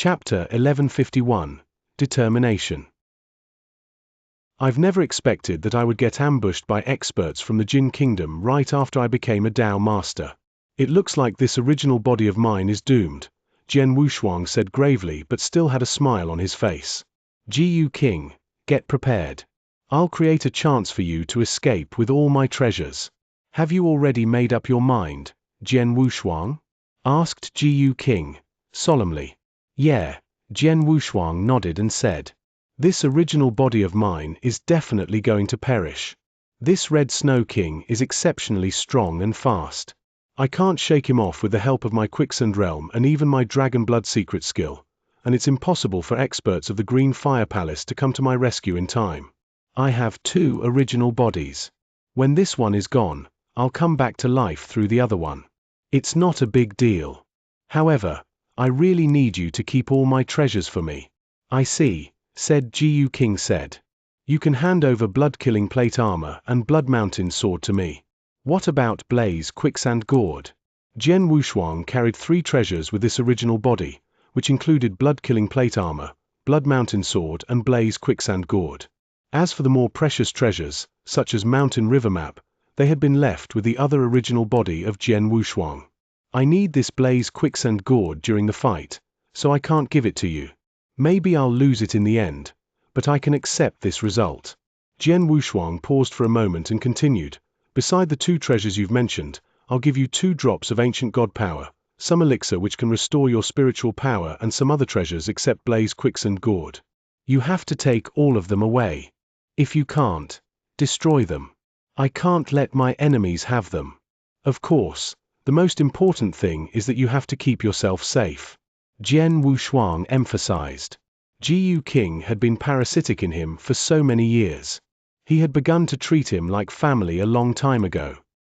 Chapter 1151, Determination. I've never expected that I would get ambushed by experts from the Jin Kingdom right after I became a Dao Master. It looks like this original body of mine is doomed, Jian Wushuang said gravely but still had a smile on his face. Ji King, get prepared. I'll create a chance for you to escape with all my treasures. Have you already made up your mind, Jian Wushuang? Asked Ji King, solemnly. Yeah, Jian Wushuang nodded and said. This original body of mine is definitely going to perish. This Red Snow King is exceptionally strong and fast. I can't shake him off with the help of my Quicksand Realm and even my Dragon Blood secret skill, and it's impossible for experts of the Green Fire Palace to come to my rescue in time. I have 2 original bodies. When this one is gone, I'll come back to life through the other one. It's not a big deal. However, I really need you to keep all my treasures for me. I see, said Ji King said. You can hand over blood-killing plate armor and blood mountain sword to me. What about Blaze Quicksand Gourd? Jian Wushuang carried 3 treasures with this original body, which included blood-killing plate armor, blood mountain sword and Blaze Quicksand Gourd. As for the more precious treasures, such as Mountain River Map, they had been left with the other original body of Jian Wushuang. I need this Blaze Quicksand Gourd during the fight, so I can't give it to you. Maybe I'll lose it in the end, but I can accept this result. Jian Wushuang paused for a moment and continued, beside the 2 treasures you've mentioned, I'll give you 2 drops of ancient god power, some elixir which can restore your spiritual power and some other treasures except Blaze Quicksand Gourd. You have to take all of them away. If you can't, destroy them. I can't let my enemies have them. Of course, the most important thing is that you have to keep yourself safe. Jian Wushuang emphasized. Ji King had been parasitic in him for so many years. He had begun to treat him like family a long time ago.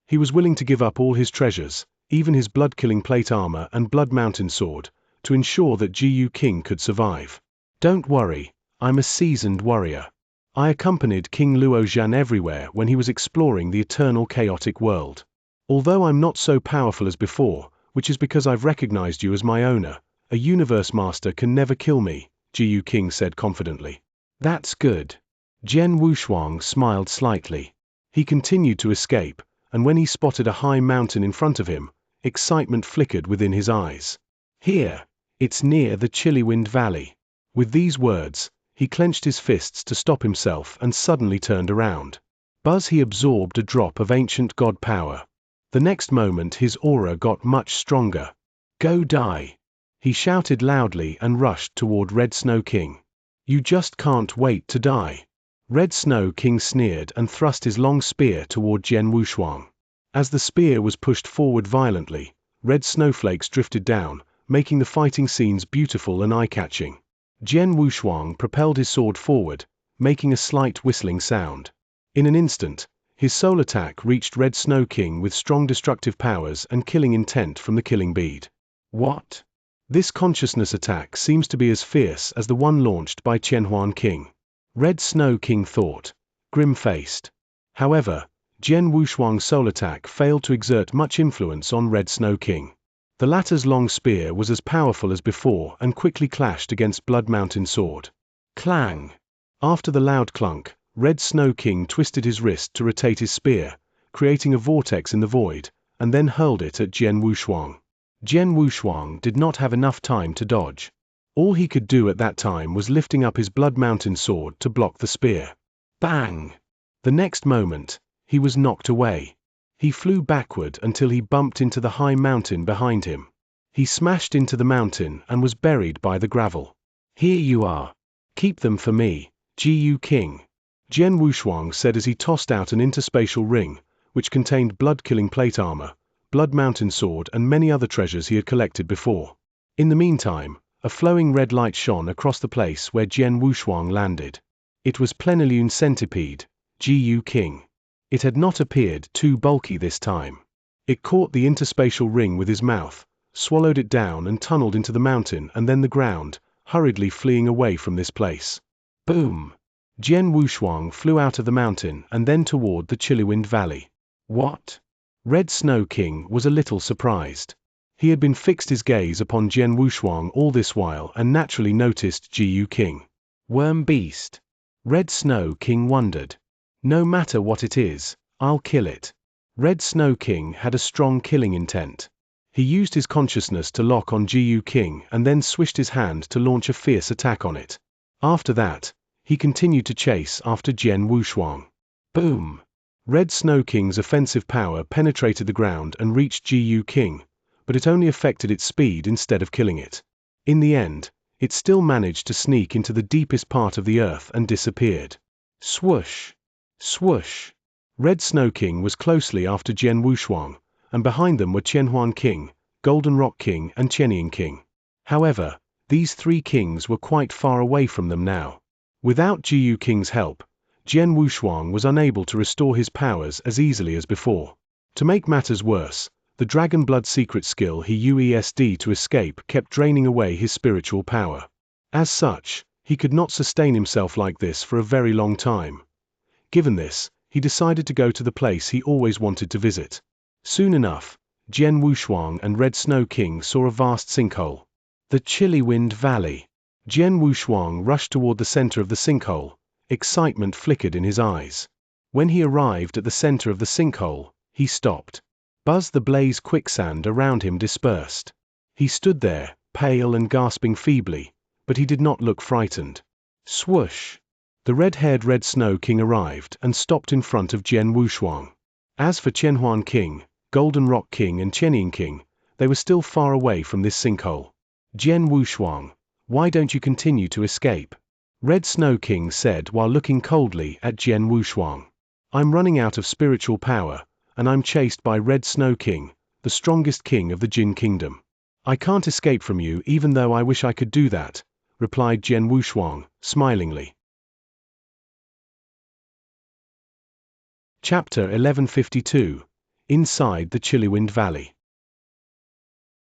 He was willing to give up all his treasures, even his blood-killing plate armor and blood mountain sword, to ensure that Ji King could survive. Don't worry, I'm a seasoned warrior. I accompanied King Luo Zhan everywhere when he was exploring the eternal chaotic world. Although I'm not so powerful as before, which is because I've recognized you as my owner, a universe master can never kill me, Ji King said confidently. That's good. Jian Wushuang smiled slightly. He continued to escape, and when he spotted a high mountain in front of him, excitement flickered within his eyes. Here, it's near the Chillywind Valley. With these words, he clenched his fists to stop himself and suddenly turned around. Buzz, he absorbed a drop of ancient god power. The next moment his aura got much stronger. Go die! He shouted loudly and rushed toward Red Snow King. You just can't wait to die. Red Snow King sneered and thrust his long spear toward Jian Wushuang. As the spear was pushed forward violently, red snowflakes drifted down, making the fighting scenes beautiful and eye-catching. Jian Wushuang propelled his sword forward, making a slight whistling sound. In an instant, his soul attack reached Red Snow King with strong destructive powers and killing intent from the killing bead. What? This consciousness attack seems to be as fierce as the one launched by Qianhuan King. Red Snow King thought, grim-faced. However, Jian Wushuang's soul attack failed to exert much influence on Red Snow King. The latter's long spear was as powerful as before and quickly clashed against Blood Mountain Sword. Clang! After the loud clunk, Red Snow King twisted his wrist to rotate his spear, creating a vortex in the void, and then hurled it at Jian Wushuang. Jian Wushuang did not have enough time to dodge. All he could do at that time was lifting up his Blood Mountain Sword to block the spear. Bang! The next moment, he was knocked away. He flew backward until he bumped into the high mountain behind him. He smashed into the mountain and was buried by the gravel. Here you are. Keep them for me, Ji King. Jian Wushuang said as he tossed out an interspatial ring, which contained blood-killing plate armor, blood mountain sword and many other treasures he had collected before. In the meantime, a flowing red light shone across the place where Jian Wushuang landed. It was Plenilune Centipede, Ji King. It had not appeared too bulky this time. It caught the interspatial ring with his mouth, swallowed it down and tunneled into the mountain and then the ground, hurriedly fleeing away from this place. Boom! Jian Wushuang flew out of the mountain and then toward the Chillywind Valley. What? Red Snow King was a little surprised. He had been fixed his gaze upon Jian Wushuang all this while and naturally noticed Jiu King. Worm beast. Red Snow King wondered. No matter what it is, I'll kill it. Red Snow King had a strong killing intent. He used his consciousness to lock on Jiu King and then swished his hand to launch a fierce attack on it. After that, he continued to chase after Jian Wushuang. Boom! Red Snow King's offensive power penetrated the ground and reached Jiu King, but it only affected its speed instead of killing it. In the end, it still managed to sneak into the deepest part of the earth and disappeared. Swoosh! Swoosh! Red Snow King was closely after Jian Wushuang, and behind them were Qianhuan King, Golden Rock King and Qianying King. However, these three kings were quite far away from them now. Without Jiu King's help, Jian Wushuang was unable to restore his powers as easily as before. To make matters worse, the Dragon Blood secret skill he used to escape kept draining away his spiritual power. As such, he could not sustain himself like this for a very long time. Given this, he decided to go to the place he always wanted to visit. Soon enough, Jian Wushuang and Red Snow King saw a vast sinkhole. The Chilly Wind Valley. Jian Wushuang rushed toward the center of the sinkhole. Excitement flickered in his eyes. When he arrived at the center of the sinkhole, he stopped. Buzz the blaze quicksand around him dispersed. He stood there, pale and gasping feebly, but he did not look frightened. Swoosh! The red-haired Red Snow King arrived and stopped in front of Jian Wushuang. As for Qianhuan King, Golden Rock King and Qianying King, they were still far away from this sinkhole. Jian Wushuang, why don't you continue to escape? Red Snow King said while looking coldly at Jian Wushuang. I'm running out of spiritual power, and I'm chased by Red Snow King, the strongest king of the Jin Kingdom. I can't escape from you even though I wish I could do that, replied Jian Wushuang, smilingly. Chapter 1152. Inside the Chillywind Valley.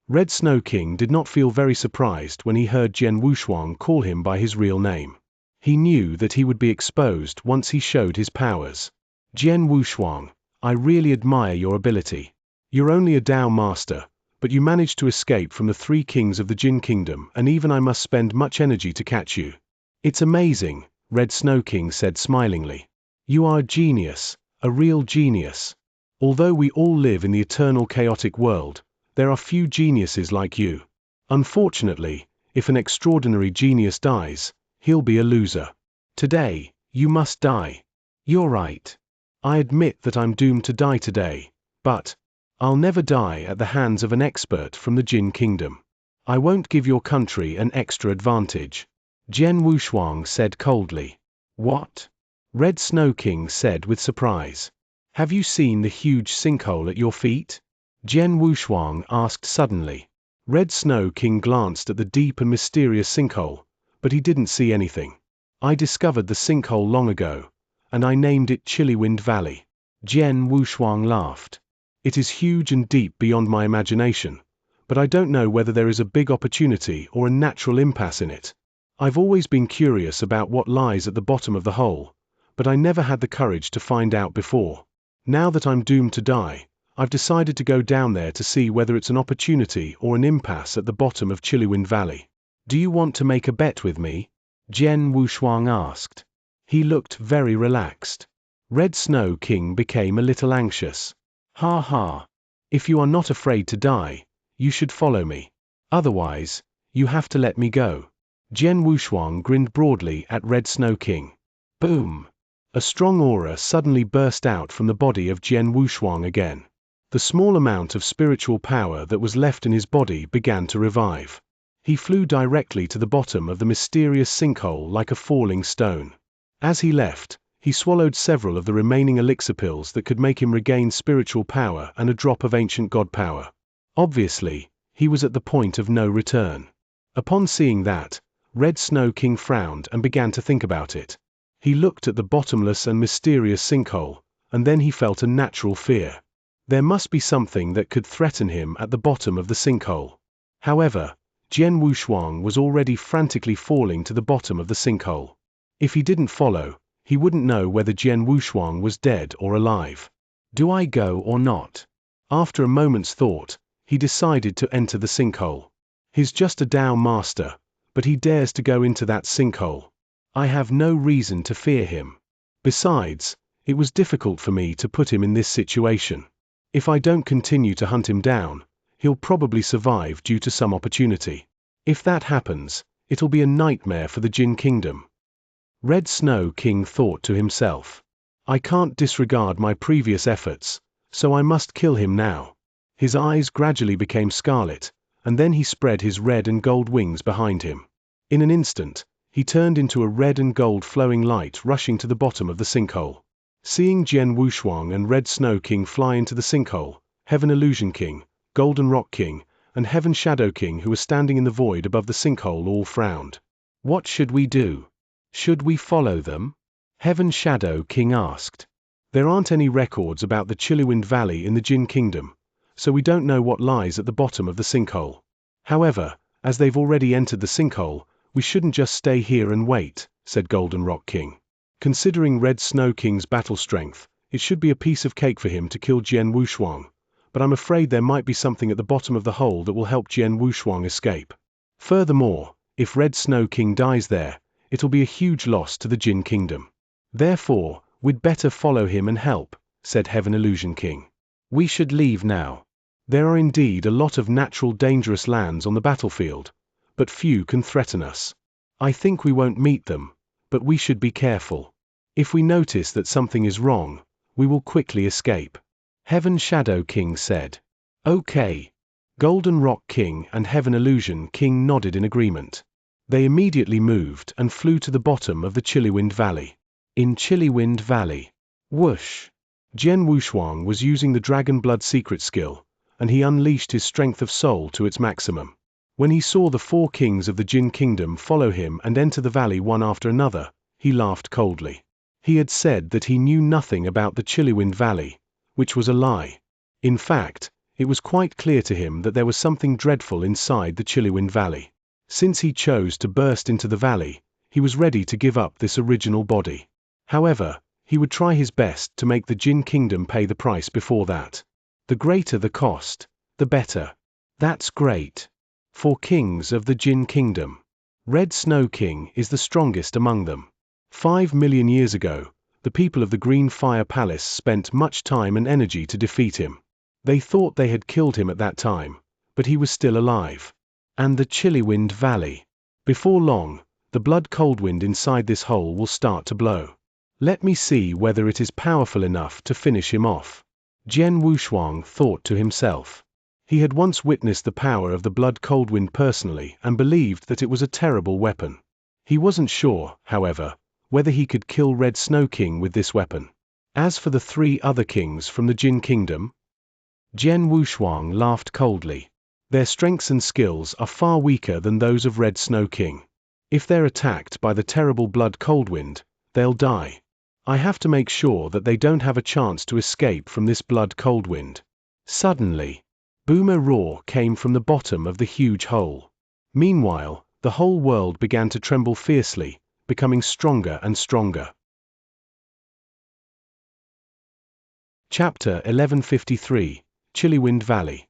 Red Snow King did not feel very surprised when he heard Jian Wushuang call him by his real name. He knew that he would be exposed once he showed his powers. Jian Wushuang, I really admire your ability. You're only a Dao master, but you managed to escape from the three kings of the Jin Kingdom, and even I must spend much energy to catch you. It's amazing, Red Snow King said smilingly. You are a genius, a real genius. Although we all live in the eternal chaotic world, there are few geniuses like you. Unfortunately, if an extraordinary genius dies, he'll be a loser. Today, you must die. You're right. I admit that I'm doomed to die today, but I'll never die at the hands of an expert from the Jin Kingdom. I won't give your country an extra advantage. Jian Wushuang said coldly. What? Red Snow King said with surprise. Have you seen the huge sinkhole at your feet? Jian Wushuang asked suddenly. Red Snow King glanced at the deep and mysterious sinkhole, but he didn't see anything. I discovered the sinkhole long ago, and I named it Chillywind Valley. Jian Wushuang laughed. It is huge and deep beyond my imagination, but I don't know whether there is a big opportunity or a natural impasse in it. I've always been curious about what lies at the bottom of the hole, but I never had the courage to find out before. Now that I'm doomed to die, I've decided to go down there to see whether it's an opportunity or an impasse at the bottom of Chillywind Valley. Do you want to make a bet with me? Jian Wushuang asked. He looked very relaxed. Red Snow King became a little anxious. Ha ha. If you are not afraid to die, you should follow me. Otherwise, you have to let me go. Jian Wushuang grinned broadly at Red Snow King. Boom. A strong aura suddenly burst out from the body of Jian Wushuang again. The small amount of spiritual power that was left in his body began to revive. He flew directly to the bottom of the mysterious sinkhole like a falling stone. As he left, he swallowed several of the remaining elixir pills that could make him regain spiritual power and a drop of ancient god power. Obviously, he was at the point of no return. Upon seeing that, Red Snow King frowned and began to think about it. He looked at the bottomless and mysterious sinkhole, and then he felt a natural fear. There must be something that could threaten him at the bottom of the sinkhole. However, Jian Wushuang was already frantically falling to the bottom of the sinkhole. If he didn't follow, he wouldn't know whether Jian Wushuang was dead or alive. Do I go or not? After a moment's thought, he decided to enter the sinkhole. He's just a Tao master, but he dares to go into that sinkhole. I have no reason to fear him. Besides, it was difficult for me to put him in this situation. If I don't continue to hunt him down, he'll probably survive due to some opportunity. If that happens, it'll be a nightmare for the Jin Kingdom. Red Snow King thought to himself. I can't disregard my previous efforts, so I must kill him now. His eyes gradually became scarlet, and then he spread his red and gold wings behind him. In an instant, he turned into a red and gold flowing light rushing to the bottom of the sinkhole. Seeing Jian Wushuang and Red Snow King fly into the sinkhole, Heaven Illusion King, Golden Rock King, and Heaven Shadow King, who were standing in the void above the sinkhole, all frowned. What should we do? Should we follow them? Heaven Shadow King asked. There aren't any records about the Chilliwind Valley in the Jin Kingdom, so we don't know what lies at the bottom of the sinkhole. However, as they've already entered the sinkhole, we shouldn't just stay here and wait, said Golden Rock King. Considering Red Snow King's battle strength, it should be a piece of cake for him to kill Jian Wushuang, but I'm afraid there might be something at the bottom of the hole that will help Jian Wushuang escape. Furthermore, if Red Snow King dies there, it'll be a huge loss to the Jin Kingdom. Therefore, we'd better follow him and help, said Heaven Illusion King. We should leave now. There are indeed a lot of natural dangerous lands on the battlefield, but few can threaten us. I think we won't meet them, but we should be careful. If we notice that something is wrong, we will quickly escape. Heaven Shadow King said. Okay. Golden Rock King and Heaven Illusion King nodded in agreement. They immediately moved and flew to the bottom of the Chilliwind Valley. In Chilliwind Valley. Whoosh! Jian Wushuang was using the Dragon Blood secret skill, and he unleashed his strength of soul to its maximum. When he saw the 4 kings of the Jin Kingdom follow him and enter the valley one after another, he laughed coldly. He had said that he knew nothing about the Chilliwind Valley, which was a lie. In fact, it was quite clear to him that there was something dreadful inside the Chilliwind Valley. Since he chose to burst into the valley, he was ready to give up this original body. However, he would try his best to make the Jin Kingdom pay the price before that. The greater the cost, the better. That's great. 4 kings of the Jin Kingdom. Red Snow King is the strongest among them. 5 million years ago, the people of the Green Fire Palace spent much time and energy to defeat him. They thought they had killed him at that time, but he was still alive. And the Chilliwind Valley. Before long, the blood cold wind inside this hole will start to blow. Let me see whether it is powerful enough to finish him off. Jian Wushuang thought to himself. He had once witnessed the power of the blood cold wind personally and believed that it was a terrible weapon. He wasn't sure, however, whether he could kill Red Snow King with this weapon. As for the 3 other kings from the Jin Kingdom, Jian Wushuang laughed coldly. Their strengths and skills are far weaker than those of Red Snow King. If they're attacked by the terrible blood cold wind, they'll die. I have to make sure that they don't have a chance to escape from this blood cold wind. Suddenly, Boomer roar came from the bottom of the huge hole. Meanwhile, the whole world began to tremble fiercely, becoming stronger and stronger. Chapter 1153, Chilliwind Valley.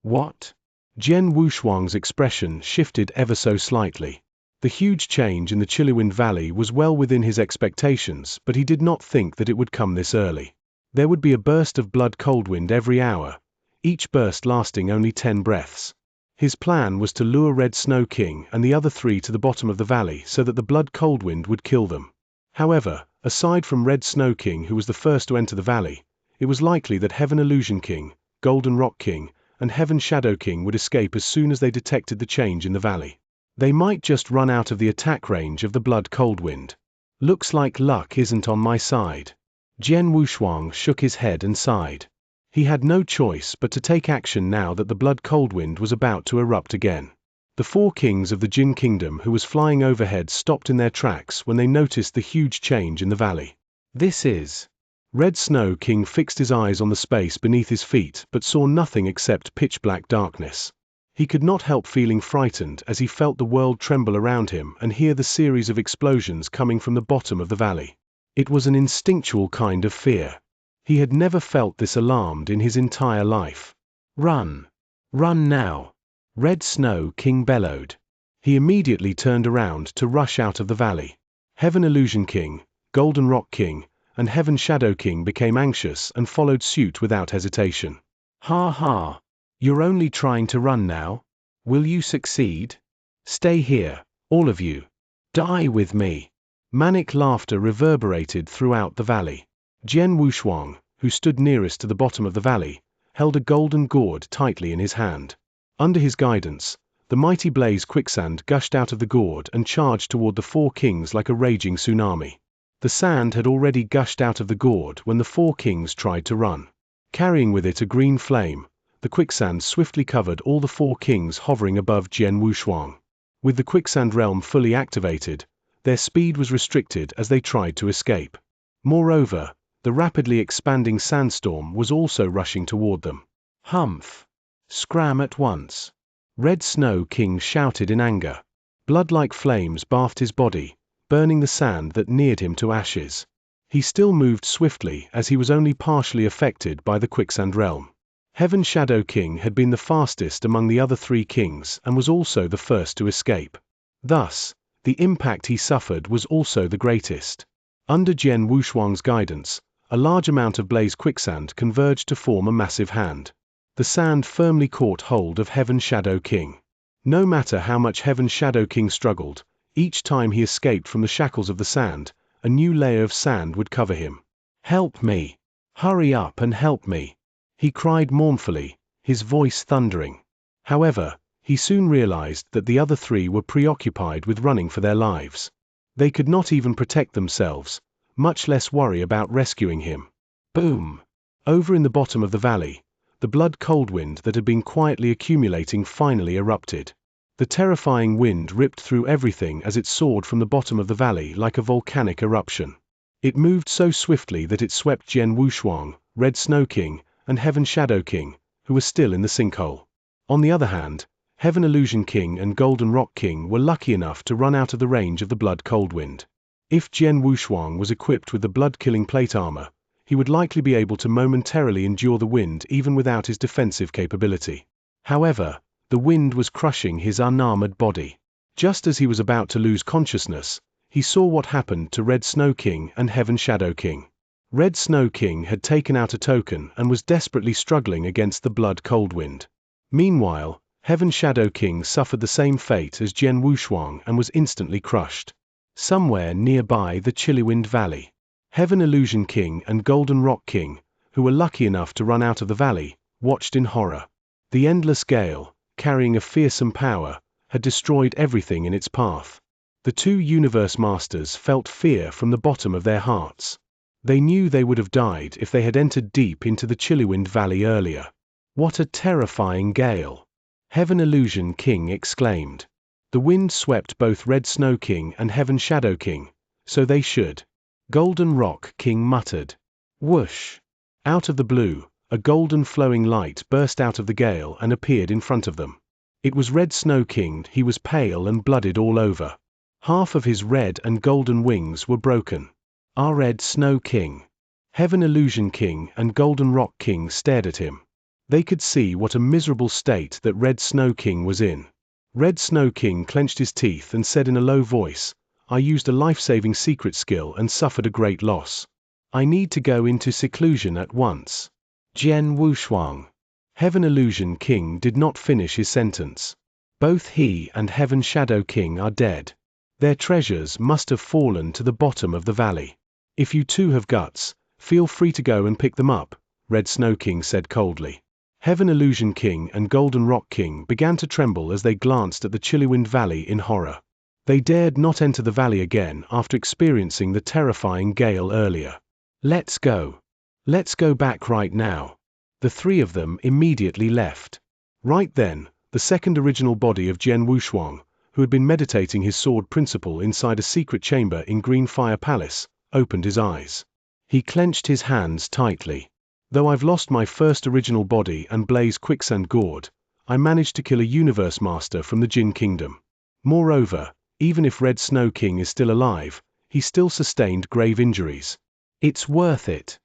What? Jian Wushuang's expression shifted ever so slightly. The huge change in the Chilliwind Valley was well within his expectations, but he did not think that it would come this early. There would be a burst of blood cold wind every hour, each burst lasting only 10 breaths. His plan was to lure Red Snow King and the other 3 to the bottom of the valley so that the blood cold wind would kill them. However, aside from Red Snow King, who was the first to enter the valley, it was likely that Heaven Illusion King, Golden Rock King, and Heaven Shadow King would escape as soon as they detected the change in the valley. They might just run out of the attack range of the blood cold wind. Looks like luck isn't on my side. Jian Wushuang shook his head and sighed. He had no choice but to take action now that the blood cold wind was about to erupt again. The 4 kings of the Jin Kingdom who was flying overhead stopped in their tracks when they noticed the huge change in the valley. This is... Red Snow King fixed his eyes on the space beneath his feet but saw nothing except pitch-black darkness. He could not help feeling frightened as he felt the world tremble around him and hear the series of explosions coming from the bottom of the valley. It was an instinctual kind of fear. He had never felt this alarmed in his entire life. Run! Run now! Red Snow King bellowed. He immediately turned around to rush out of the valley. Heaven Illusion King, Golden Rock King, and Heaven Shadow King became anxious and followed suit without hesitation. Ha ha! You're only trying to run now? Will you succeed? Stay here, all of you. Die with me! Manic laughter reverberated throughout the valley. Jian Wushuang, who stood nearest to the bottom of the valley, held a golden gourd tightly in his hand. Under his guidance, the mighty blaze quicksand gushed out of the gourd and charged toward the four kings like a raging tsunami. The sand had already gushed out of the gourd when the four kings tried to run. Carrying with it a green flame, the quicksand swiftly covered all the four kings hovering above Jian Wushuang. With the quicksand realm fully activated, their speed was restricted as they tried to escape. Moreover, the rapidly expanding sandstorm was also rushing toward them. Humph! Scram at once! Red Snow King shouted in anger. Blood-like flames bathed his body, burning the sand that neared him to ashes. He still moved swiftly as he was only partially affected by the quicksand realm. Heaven Shadow King had been the fastest among the other three kings and was also the first to escape. Thus, the impact he suffered was also the greatest. Under Jian Wushuang's guidance, a large amount of blaze quicksand converged to form a massive hand. The sand firmly caught hold of Heaven Shadow King. No matter how much Heaven Shadow King struggled, each time he escaped from the shackles of the sand, a new layer of sand would cover him. Help me! Hurry up and help me! He cried mournfully, his voice thundering. However, he soon realized that the other three were preoccupied with running for their lives. They could not even protect themselves, much less worry about rescuing him. Boom! Over in the bottom of the valley, the blood-cold wind that had been quietly accumulating finally erupted. The terrifying wind ripped through everything as it soared from the bottom of the valley like a volcanic eruption. It moved so swiftly that it swept Jian Wushuang, Red Snow King, and Heaven Shadow King, who were still in the sinkhole. On the other hand, Heaven Illusion King and Golden Rock King were lucky enough to run out of the range of the blood-cold wind. If Jian Wushuang was equipped with the blood-killing plate armor, he would likely be able to momentarily endure the wind even without his defensive capability. However, the wind was crushing his unarmored body. Just as he was about to lose consciousness, he saw what happened to Red Snow King and Heaven Shadow King. Red Snow King had taken out a token and was desperately struggling against the blood-cold wind. Meanwhile, Heaven Shadow King suffered the same fate as Jian Wushuang and was instantly crushed. Somewhere nearby the Chilliwind Valley, Heaven Illusion King and Golden Rock King, who were lucky enough to run out of the valley, watched in horror. The endless gale, carrying a fearsome power, had destroyed everything in its path. The two universe masters felt fear from the bottom of their hearts. They knew they would have died if they had entered deep into the Chilliwind Valley earlier. What a terrifying gale! Heaven Illusion King exclaimed. The wind swept both Red Snow King and Heaven Shadow King, so they should. Golden Rock King muttered. Whoosh! Out of the blue, a golden flowing light burst out of the gale and appeared in front of them. It was Red Snow King. He was pale and blooded all over. Half of his red and golden wings were broken. Our Red Snow King. Heaven Illusion King and Golden Rock King stared at him. They could see what a miserable state that Red Snow King was in. Red Snow King clenched his teeth and said in a low voice, I used a life-saving secret skill and suffered a great loss. I need to go into seclusion at once. Jian Wushuang. Heaven Illusion King did not finish his sentence. Both he and Heaven Shadow King are dead. Their treasures must have fallen to the bottom of the valley. If you too have guts, feel free to go and pick them up, Red Snow King said coldly. Heaven Illusion King and Golden Rock King began to tremble as they glanced at the Chilliwind Valley in horror. They dared not enter the valley again after experiencing the terrifying gale earlier. Let's go. Let's go back right now. The three of them immediately left. Right then, the second original body of Jian Wushuang, who had been meditating his sword principle inside a secret chamber in Green Fire Palace, opened his eyes. He clenched his hands tightly. Though I've lost my first original body and Blaze Quicksand Gourd, I managed to kill a universe master from the Jin Kingdom. Moreover, even if Red Snow King is still alive, he still sustained grave injuries. It's worth it.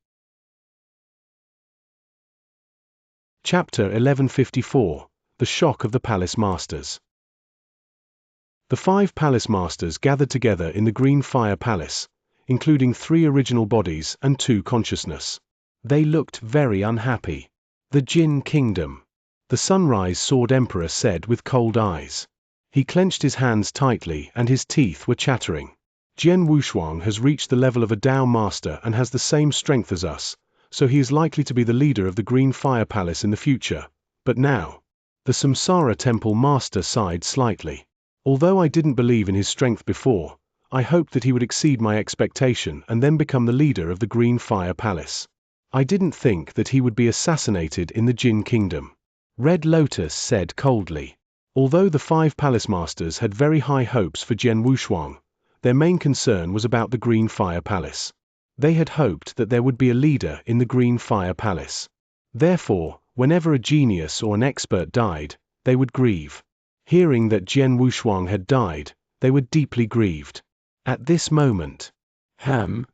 Chapter 1154, The Shock of the Palace Masters. The 5 Palace Masters gathered together in the Green Fire Palace, including 3 original bodies and 2 consciousness. They looked very unhappy. The Jin Kingdom. The Sunrise Sword Emperor said with cold eyes. He clenched his hands tightly and his teeth were chattering. Jian Wushuang has reached the level of a Dao Master and has the same strength as us, so he is likely to be the leader of the Green Fire Palace in the future. But now, the Samsara Temple Master sighed slightly. Although I didn't believe in his strength before, I hoped that he would exceed my expectation and then become the leader of the Green Fire Palace. I didn't think that he would be assassinated in the Jin Kingdom. Red Lotus said coldly. Although the 5 Palace Masters had very high hopes for Jian Wushuang, their main concern was about the Green Fire Palace. They had hoped that there would be a leader in the Green Fire Palace. Therefore, whenever a genius or an expert died, they would grieve. Hearing that Jian Wushuang had died, they were deeply grieved. At this moment, Tang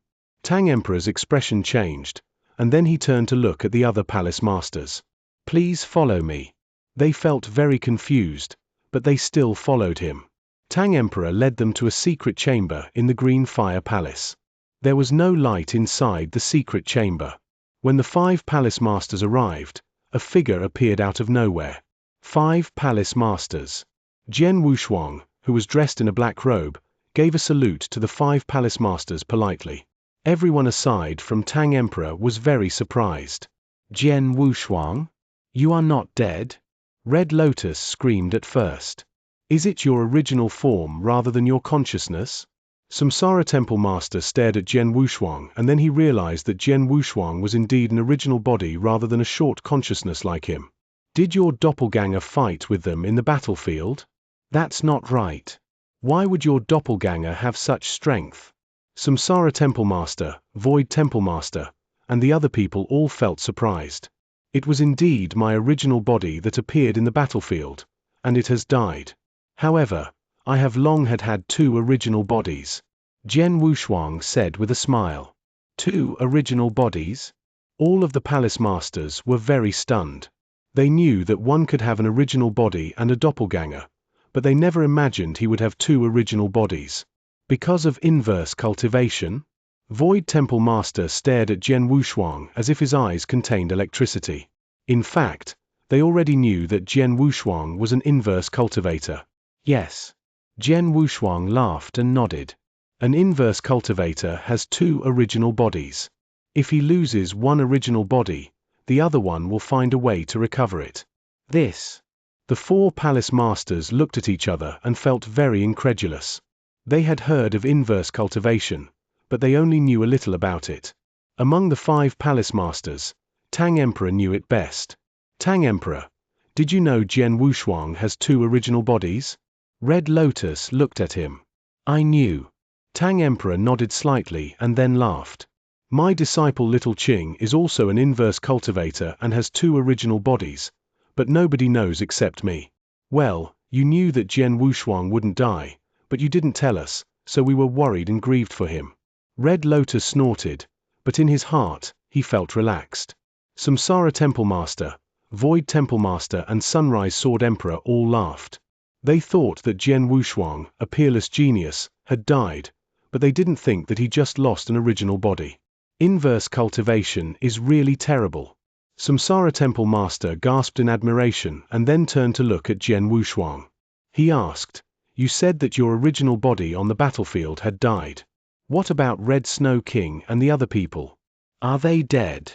Emperor's expression changed, and then he turned to look at the other Palace Masters. Please follow me. They felt very confused, but they still followed him. Tang Emperor led them to a secret chamber in the Green Fire Palace. There was no light inside the secret chamber. When the 5 Palace Masters arrived, a figure appeared out of nowhere. 5 Palace Masters. Jian Wushuang, who was dressed in a black robe, gave a salute to the 5 Palace Masters politely. Everyone aside from Tang Emperor was very surprised. Jian Wushuang? You are not dead? Red Lotus screamed at first. Is it your original form rather than your consciousness? Samsara Temple Master stared at Jian Wushuang and then he realized that Jian Wushuang was indeed an original body rather than a short consciousness like him. Did your doppelganger fight with them in the battlefield? That's not right. Why would your doppelganger have such strength? Samsara Temple Master, Void Temple Master, and the other people all felt surprised. It was indeed my original body that appeared in the battlefield, and it has died. However, I have long had 2 original bodies. Jian Wushuang said with a smile. 2 original bodies? All of the Palace Masters were very stunned. They knew that one could have an original body and a doppelganger, but they never imagined he would have 2 original bodies. Because of inverse cultivation? Void Temple Master stared at Jian Wushuang as if his eyes contained electricity. In fact, they already knew that Jian Wushuang was an inverse cultivator. Yes. Jian Wushuang laughed and nodded. An inverse cultivator has 2 original bodies. If he loses one original body, the other one will find a way to recover it. The 4 Palace Masters looked at each other and felt very incredulous. They had heard of inverse cultivation, but they only knew a little about it. Among the 5 Palace Masters, Tang Emperor knew it best. Tang Emperor, did you know Jian Wushuang has 2 original bodies? Red Lotus looked at him. I knew. Tang Emperor nodded slightly and then laughed. My disciple Little Qing is also an inverse cultivator and has 2 original bodies, but nobody knows except me. Well, you knew that Jian Wushuang wouldn't die, but you didn't tell us, so we were worried and grieved for him. Red Lotus snorted, but in his heart, he felt relaxed. Samsara Temple Master, Void Temple Master and Sunrise Sword Emperor all laughed. They thought that Jian Wushuang, a peerless genius, had died, but they didn't think that he just lost an original body. Inverse cultivation is really terrible. Samsara Temple Master gasped in admiration and then turned to look at Jian Wushuang. He asked, you said that your original body on the battlefield had died. What about Red Snow King and the other people? Are they dead?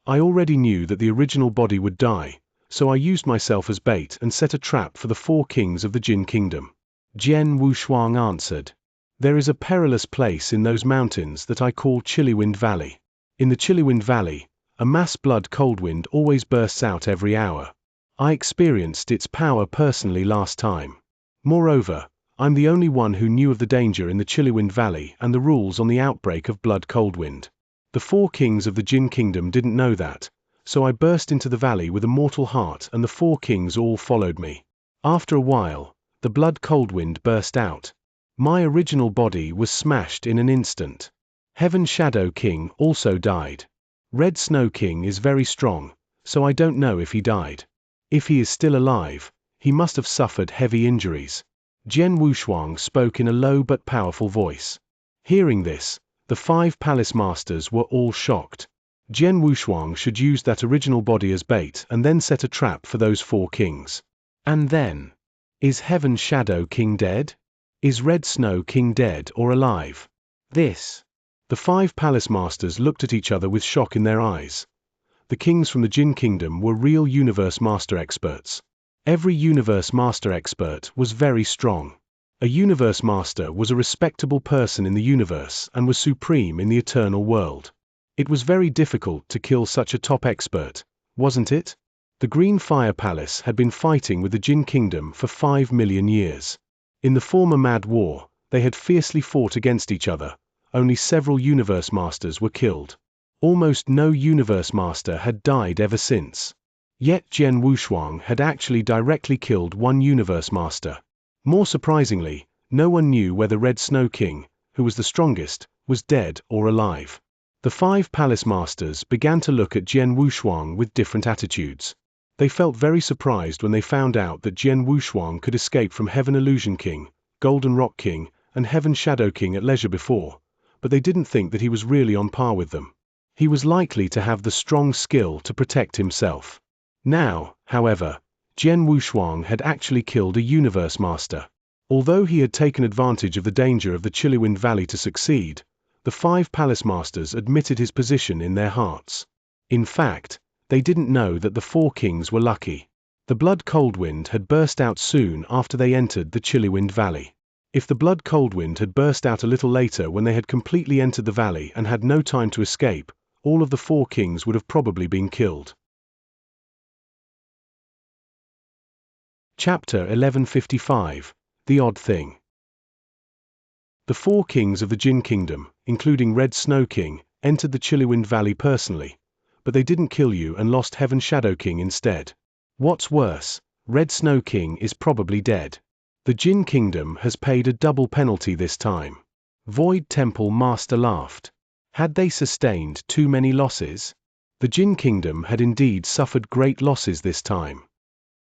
I already knew that the original body would die, so I used myself as bait and set a trap for the 4 kings of the Jin Kingdom. Jian Wushuang answered. There is a perilous place in those mountains that I call Chillywind Valley. In the Chillywind Valley, a mass blood cold wind always bursts out every hour. I experienced its power personally last time. Moreover, I'm the only one who knew of the danger in the Chillywind Valley and the rules on the outbreak of blood cold wind. The 4 kings of the Jin Kingdom didn't know that, so I burst into the valley with a mortal heart and the 4 kings all followed me. After a while, the blood cold wind burst out. My original body was smashed in an instant. Heaven Shadow King also died. Red Snow King is very strong, so I don't know if he died. If he is still alive, he must have suffered heavy injuries. Jian Wushuang spoke in a low but powerful voice. Hearing this, the 5 palace masters were all shocked. Jian Wushuang should use that original body as bait and then set a trap for those 4 kings. And then, is Heaven Shadow King dead? Is Red Snow King dead or alive? This. The 5 palace masters looked at each other with shock in their eyes. The kings from the Jin Kingdom were real universe master experts. Every universe master expert was very strong. A universe master was a respectable person in the universe and was supreme in the eternal world. It was very difficult to kill such a top expert, wasn't it? The Green Fire Palace had been fighting with the Jin Kingdom for 5 million years. In the former Mad War, they had fiercely fought against each other. Only several universe masters were killed. Almost no universe master had died ever since. Yet Jian Wushuang had actually directly killed 1 universe master. More surprisingly, no one knew whether Red Snow King, who was the strongest, was dead or alive. The 5 palace masters began to look at Jian Wushuang with different attitudes. They felt very surprised when they found out that Jian Wushuang could escape from Heaven Illusion King, Golden Rock King, and Heaven Shadow King at leisure before, but they didn't think that he was really on par with them. He was likely to have the strong skill to protect himself. Now, however, Jian Wushuang had actually killed a universe master. Although he had taken advantage of the danger of the Chilliwind Valley to succeed, the 5 palace masters admitted his position in their hearts. In fact, they didn't know that the 4 kings were lucky. The Blood Cold Wind had burst out soon after they entered the Chilliwind Valley. If the Blood Cold Wind had burst out a little later when they had completely entered the valley and had no time to escape, all of the 4 kings would have probably been killed. Chapter 1155, The Odd Thing. The 4 kings of the Jin Kingdom, including Red Snow King, entered the Chilliwind Valley personally, but they didn't kill you and lost Heaven Shadow King instead. What's worse, Red Snow King is probably dead. The Jin Kingdom has paid a double penalty this time. Void Temple Master laughed. Had they sustained too many losses? The Jin Kingdom had indeed suffered great losses this time.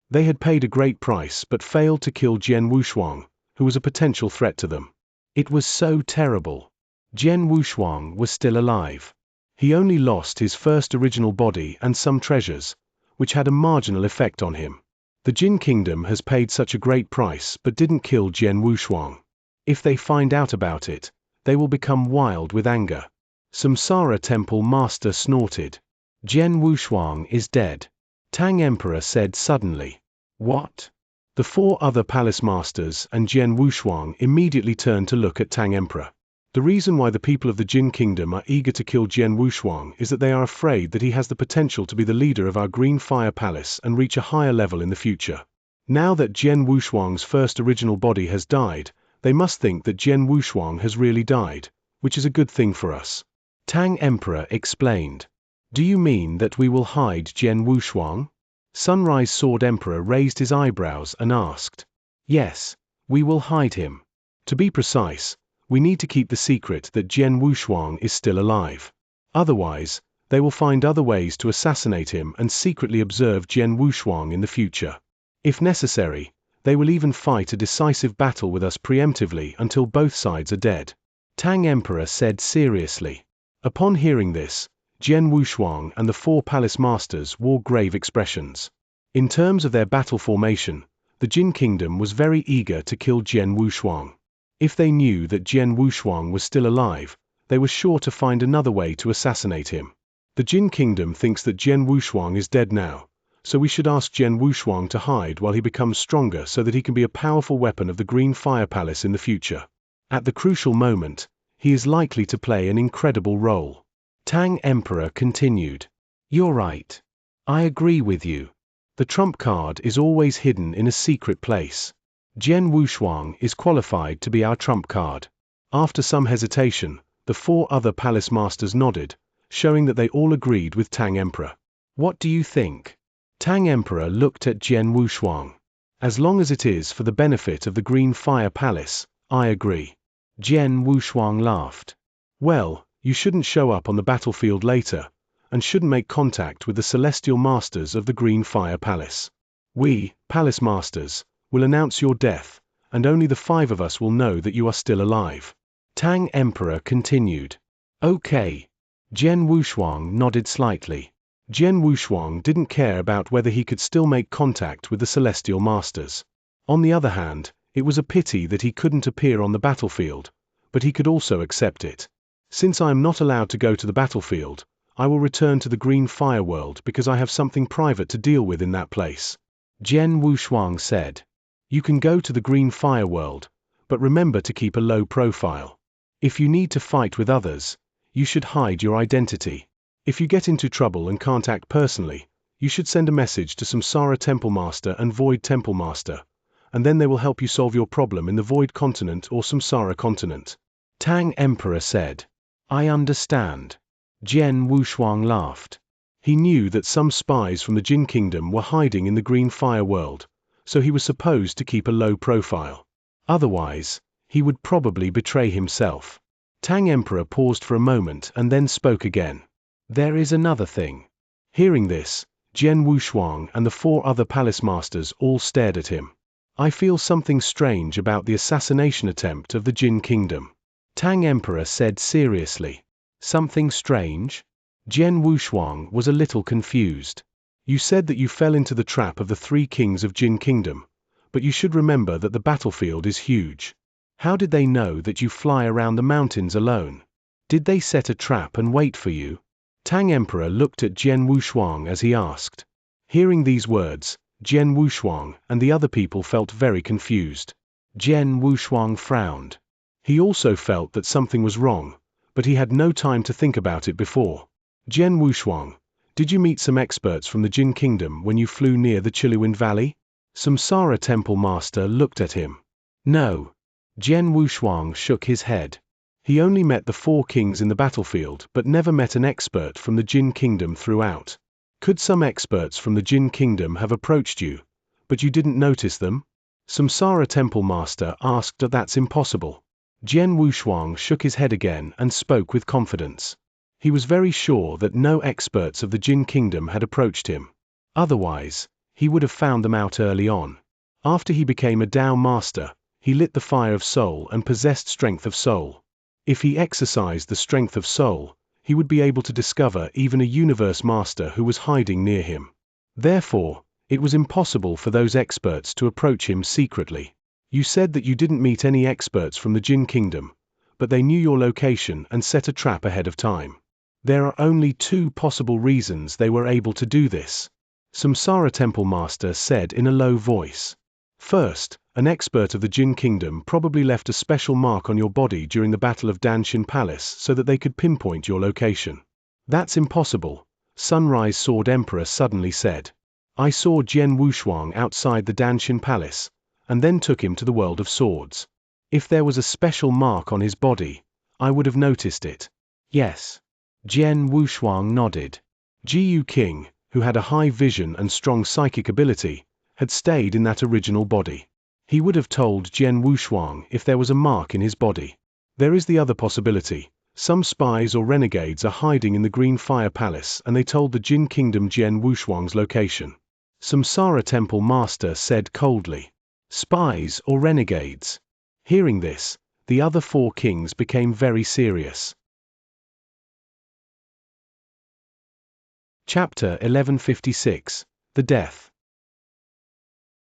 They had paid a great price but failed to kill Jian Wushuang, who was a potential threat to them. It was so terrible. Jian Wushuang was still alive. He only lost his first original body and some treasures, which had a marginal effect on him. The Jin Kingdom has paid such a great price but didn't kill Jian Wushuang. If they find out about it, they will become wild with anger. Samsara Temple Master snorted. Jian Wushuang is dead. Tang Emperor said suddenly. What? The 4 other palace masters and Jian Wushuang immediately turned to look at Tang Emperor. The reason why the people of the Jin Kingdom are eager to kill Jian Wushuang is that they are afraid that he has the potential to be the leader of our Green Fire Palace and reach a higher level in the future. Now that Jian Wushuang's first original body has died, they must think that Jian Wushuang has really died, which is a good thing for us. Tang Emperor explained. Do you mean that we will hide Jian Wushuang? Sunrise Sword Emperor raised his eyebrows and asked. Yes, we will hide him. To be precise, we need to keep the secret that Jian Wushuang is still alive. Otherwise, they will find other ways to assassinate him and secretly observe Jian Wushuang in the future. If necessary, they will even fight a decisive battle with us preemptively until both sides are dead. Tang Emperor said seriously. Upon hearing this, Jian Wushuang and the 4 palace masters wore grave expressions. In terms of their battle formation, the Jin Kingdom was very eager to kill Jian Wushuang. If they knew that Jian Wushuang was still alive, they were sure to find another way to assassinate him. The Jin Kingdom thinks that Jian Wushuang is dead now, so we should ask Jian Wushuang to hide while he becomes stronger so that he can be a powerful weapon of the Green Fire Palace in the future. At the crucial moment, he is likely to play an incredible role. Tang Emperor continued. You're right. I agree with you. The trump card is always hidden in a secret place. Jian Wushuang is qualified to be our trump card. After some hesitation, the 4 other palace masters nodded, showing that they all agreed with Tang Emperor. What do you think? Tang Emperor looked at Jian Wushuang. As long as it is for the benefit of the Green Fire Palace, I agree. Jian Wushuang laughed. Well, you shouldn't show up on the battlefield later, and shouldn't make contact with the celestial masters of the Green Fire Palace. We, Palace Masters, will announce your death, and only the 5 of us will know that you are still alive. Tang Emperor continued. Okay. Jian Wushuang nodded slightly. Jian Wushuang didn't care about whether he could still make contact with the celestial masters. On the other hand, it was a pity that he couldn't appear on the battlefield, but he could also accept it. Since I am not allowed to go to the battlefield, I will return to the Green Fire World because I have something private to deal with in that place. Jian Wushuang said. You can go to the Green Fire World, but remember to keep a low profile. If you need to fight with others, you should hide your identity. If you get into trouble and can't act personally, you should send a message to Samsara Temple Master and Void Temple Master, and then they will help you solve your problem in the Void Continent or Samsara Continent. Tang Emperor said. I understand. Jian Wushuang laughed. He knew that some spies from the Jin Kingdom were hiding in the Green Fire World, so he was supposed to keep a low profile. Otherwise, he would probably betray himself. Tang Emperor paused for a moment and then spoke again. There is another thing. Hearing this, Jian Wushuang and the 4 other palace masters all stared at him. I feel something strange about the assassination attempt of the Jin Kingdom. Tang Emperor said seriously. Something strange? Jian Wushuang was a little confused. You said that you fell into the trap of the 3 kings of Jin Kingdom, but you should remember that the battlefield is huge. How did they know that you fly around the mountains alone? Did they set a trap and wait for you? Tang Emperor looked at Jian Wushuang as he asked. Hearing these words, Jian Wushuang and the other people felt very confused. Jian Wushuang frowned. He also felt that something was wrong, but he had no time to think about it before. Jian Wushuang, did you meet some experts from the Jin Kingdom when you flew near the Chiliwin Valley? Samsara Temple Master looked at him. No. Jian Wushuang shook his head. He only met the 4 kings in the battlefield but never met an expert from the Jin Kingdom throughout. Could some experts from the Jin Kingdom have approached you, but you didn't notice them? Samsara Temple Master asked. That's impossible. Jian Wushuang shook his head again and spoke with confidence. He was very sure that no experts of the Jin Kingdom had approached him. Otherwise, he would have found them out early on. After he became a Tao Master, he lit the fire of soul and possessed strength of soul. If he exercised the strength of soul, he would be able to discover even a universe master who was hiding near him. Therefore, it was impossible for those experts to approach him secretly. You said that you didn't meet any experts from the Jin Kingdom, but they knew your location and set a trap ahead of time. There are only 2 possible reasons they were able to do this. Samsara Temple Master said in a low voice. First, an expert of the Jin Kingdom probably left a special mark on your body during the Battle of Danshin Palace so that they could pinpoint your location. That's impossible, Sunrise Sword Emperor suddenly said. I saw Jian Wushuang outside the Danshin Palace, and then took him to the World of Swords. If there was a special mark on his body, I would have noticed it. Yes. Jian Wushuang nodded. Jiyu King, who had a high vision and strong psychic ability, had stayed in that original body. He would have told Jian Wushuang if there was a mark in his body. There is the other possibility. Some spies or renegades are hiding in the Green Fire Palace and they told the Jin Kingdom Jian Wushuang's location. Samsara Temple Master said coldly. Spies or renegades? Hearing this, the other 4 kings became very serious. Chapter 1156. The Death.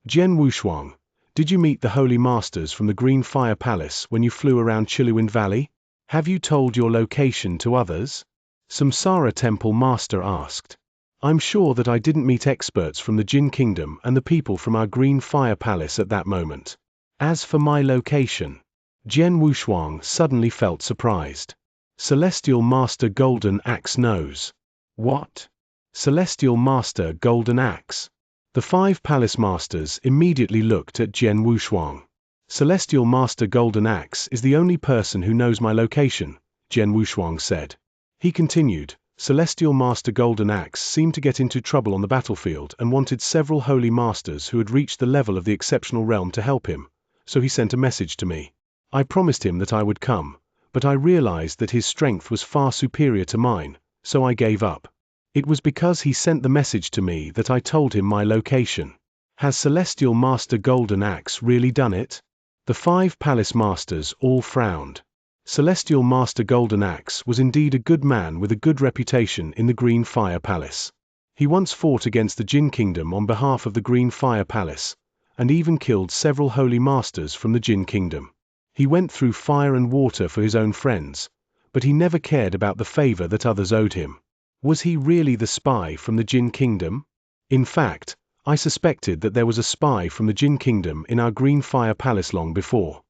Jian Wushuang, did you meet the Holy Masters from the Green Fire Palace when you flew around Chiliwin Valley? Have you told your location to others? Samsara Temple Master asked. I'm sure that I didn't meet experts from the Jin Kingdom and the people from our Green Fire Palace at that moment. As for my location, Jian Wushuang suddenly felt surprised. Celestial Master Golden Axe knows. What? Celestial Master Golden Axe. The 5 palace masters immediately looked at Jian Wushuang. Celestial Master Golden Axe is the only person who knows my location, Jian Wushuang said. He continued, Celestial Master Golden Axe seemed to get into trouble on the battlefield and wanted several holy masters who had reached the level of the exceptional realm to help him, so he sent a message to me. I promised him that I would come, but I realized that his strength was far superior to mine, so I gave up. It was because he sent the message to me that I told him my location. Has Celestial Master Golden Axe really done it? The 5 palace masters all frowned. Celestial Master Golden Axe was indeed a good man with a good reputation in the Green Fire Palace. He once fought against the Jin Kingdom on behalf of the Green Fire Palace, and even killed several holy masters from the Jin Kingdom. He went through fire and water for his own friends, but he never cared about the favor that others owed him. Was he really the spy from the Jin Kingdom? In fact, I suspected that there was a spy from the Jin Kingdom in our Green Fire Palace long before.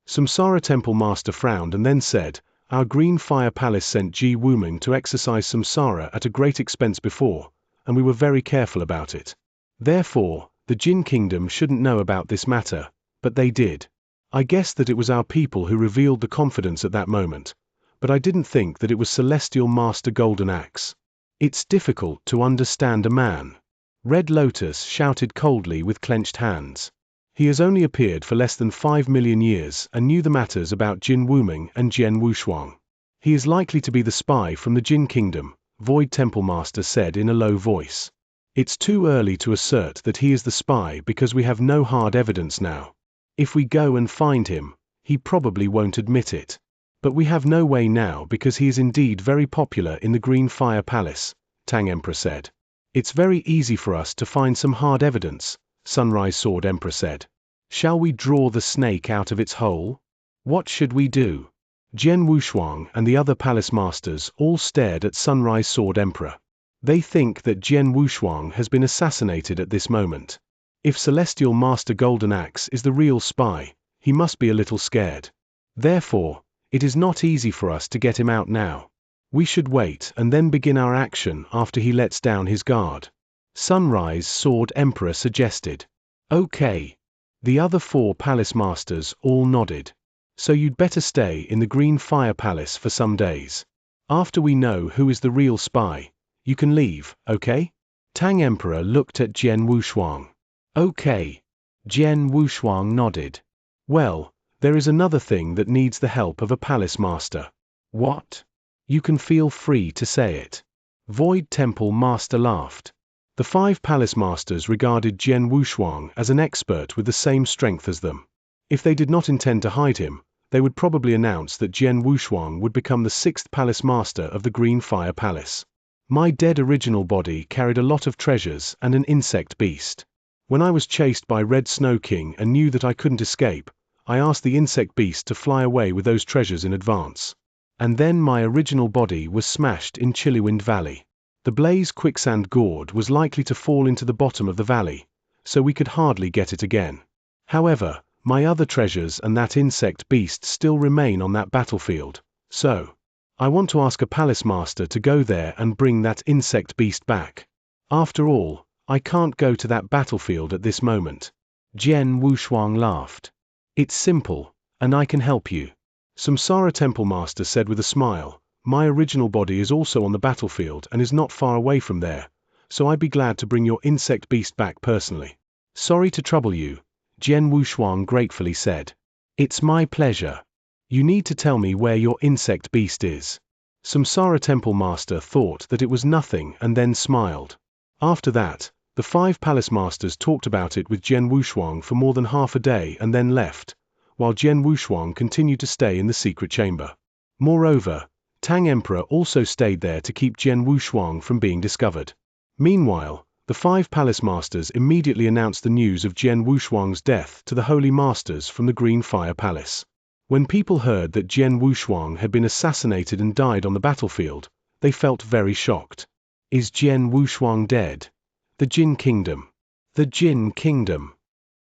Samsara Temple Master frowned and then said, "Our Green Fire Palace sent Ji Wuming to exorcise Samsara at a great expense before, and we were very careful about it. Therefore, the Jin Kingdom shouldn't know about this matter, but they did. I guessed that it was our people who revealed the confidence at that moment, but I didn't think that it was Celestial Master Golden Axe. It's difficult to understand a man." Red Lotus shouted coldly with clenched hands. He has only appeared for less than 5 million years and knew the matters about Jin Wuming and Jian Wushuang. He is likely to be the spy from the Jin Kingdom, Void Temple Master said in a low voice. It's too early to assert that he is the spy because we have no hard evidence now. If we go and find him, he probably won't admit it. But we have no way now because he is indeed very popular in the Green Fire Palace, Tang Emperor said. It's very easy for us to find some hard evidence, Sunrise Sword Emperor said. Shall we draw the snake out of its hole? What should we do? Jian Wushuang and the other palace masters all stared at Sunrise Sword Emperor. They think that Jian Wushuang has been assassinated at this moment. If Celestial Master Golden Axe is the real spy, he must be a little scared. Therefore, it is not easy for us to get him out now. We should wait and then begin our action after he lets down his guard. Sunrise Sword Emperor suggested. Okay. The other 4 palace masters all nodded. So you'd better stay in the Green Fire Palace for some days. After we know who is the real spy, you can leave, okay? Tang Emperor looked at Jian Wushuang. Okay. Jian Wushuang nodded. Well, there is another thing that needs the help of a palace master. What? You can feel free to say it. Void Temple Master laughed. The 5 palace masters regarded Jian Wushuang as an expert with the same strength as them. If they did not intend to hide him, they would probably announce that Jian Wushuang would become the 6th palace master of the Green Fire Palace. My dead original body carried a lot of treasures and an insect beast. When I was chased by Red Snow King and knew that I couldn't escape, I asked the insect beast to fly away with those treasures in advance. And then my original body was smashed in Chilliwind Valley. The Blaze Quicksand Gourd was likely to fall into the bottom of the valley, so we could hardly get it again. However, my other treasures and that insect beast still remain on that battlefield, so I want to ask a palace master to go there and bring that insect beast back. After all, I can't go to that battlefield at this moment. Jian Wushuang laughed. It's simple, and I can help you. Samsara Temple Master said with a smile, my original body is also on the battlefield and is not far away from there, so I'd be glad to bring your insect beast back personally. Sorry to trouble you, Jian Wushuang gratefully said. It's my pleasure. You need to tell me where your insect beast is. Samsara Temple Master thought that it was nothing and then smiled. After that, the 5 palace masters talked about it with Jian Wushuang for more than half a day and then left, while Jian Wushuang continued to stay in the secret chamber. Moreover, Tang Emperor also stayed there to keep Jian Wushuang from being discovered. Meanwhile, the 5 palace masters immediately announced the news of Jian Wushuang's death to the holy masters from the Green Fire Palace. When people heard that Jian Wushuang had been assassinated and died on the battlefield, they felt very shocked. Is Jian Wushuang dead? The Jin Kingdom. The Jin Kingdom.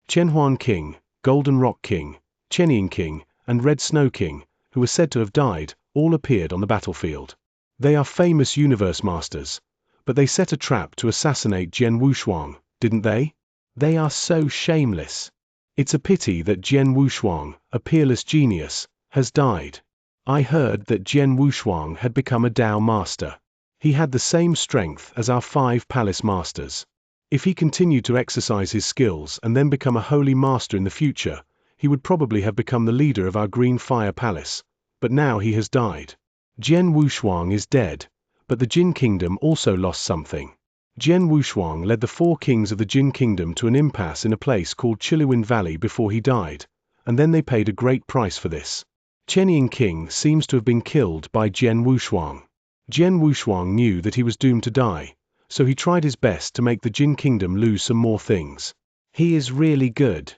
Chenhuan King, Golden Rock King, Chenying King, and Red Snow King, who were said to have died, all appeared on the battlefield. They are famous universe masters, but they set a trap to assassinate Jian Wushuang, didn't they? They are so shameless. It's a pity that Jian Wushuang, a peerless genius, has died. I heard that Jian Wushuang had become a Dao master. He had the same strength as our 5 palace masters. If he continued to exercise his skills and then become a holy master in the future, he would probably have become the leader of our Green Fire Palace, but now he has died. Jian Wushuang is dead, But the Jin Kingdom also lost something. Jian Wushuang led the 4 kings of the Jin Kingdom to an impasse in a place called Chiliwind Valley before he died, and then they paid a great price for this. Chenying King seems to have been killed by Jian Wushuang. Jian Wushuang knew that he was doomed to die, so he tried his best to make the Jin Kingdom lose some more things. He is really good.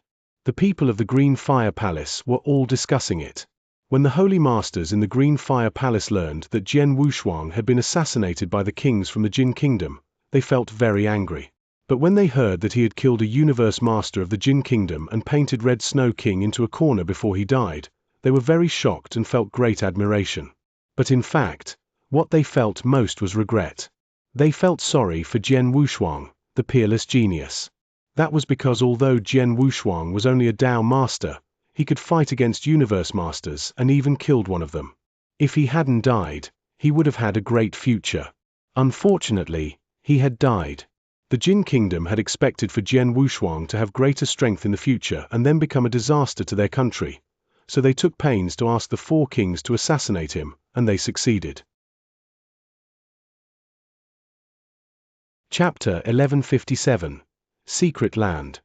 The people of the Green Fire Palace were all discussing it. When the Holy Masters in the Green Fire Palace learned that Jian Wushuang had been assassinated by the kings from the Jin Kingdom, they felt very angry. But when they heard that he had killed a Universe Master of the Jin Kingdom and painted Red Snow King into a corner before he died, they were very shocked and felt great admiration. But in fact, what they felt most was regret. They felt sorry for Jian Wushuang, the peerless genius. That was because although Jian Wushuang was only a Dao Master, he could fight against Universe Masters and even killed one of them. If he hadn't died, he would have had a great future. Unfortunately, he had died. The Jin Kingdom had expected for Jian Wushuang to have greater strength in the future and then become a disaster to their country, so they took pains to ask the 4 kings to assassinate him, and they succeeded. Chapter 1157. Secret Land.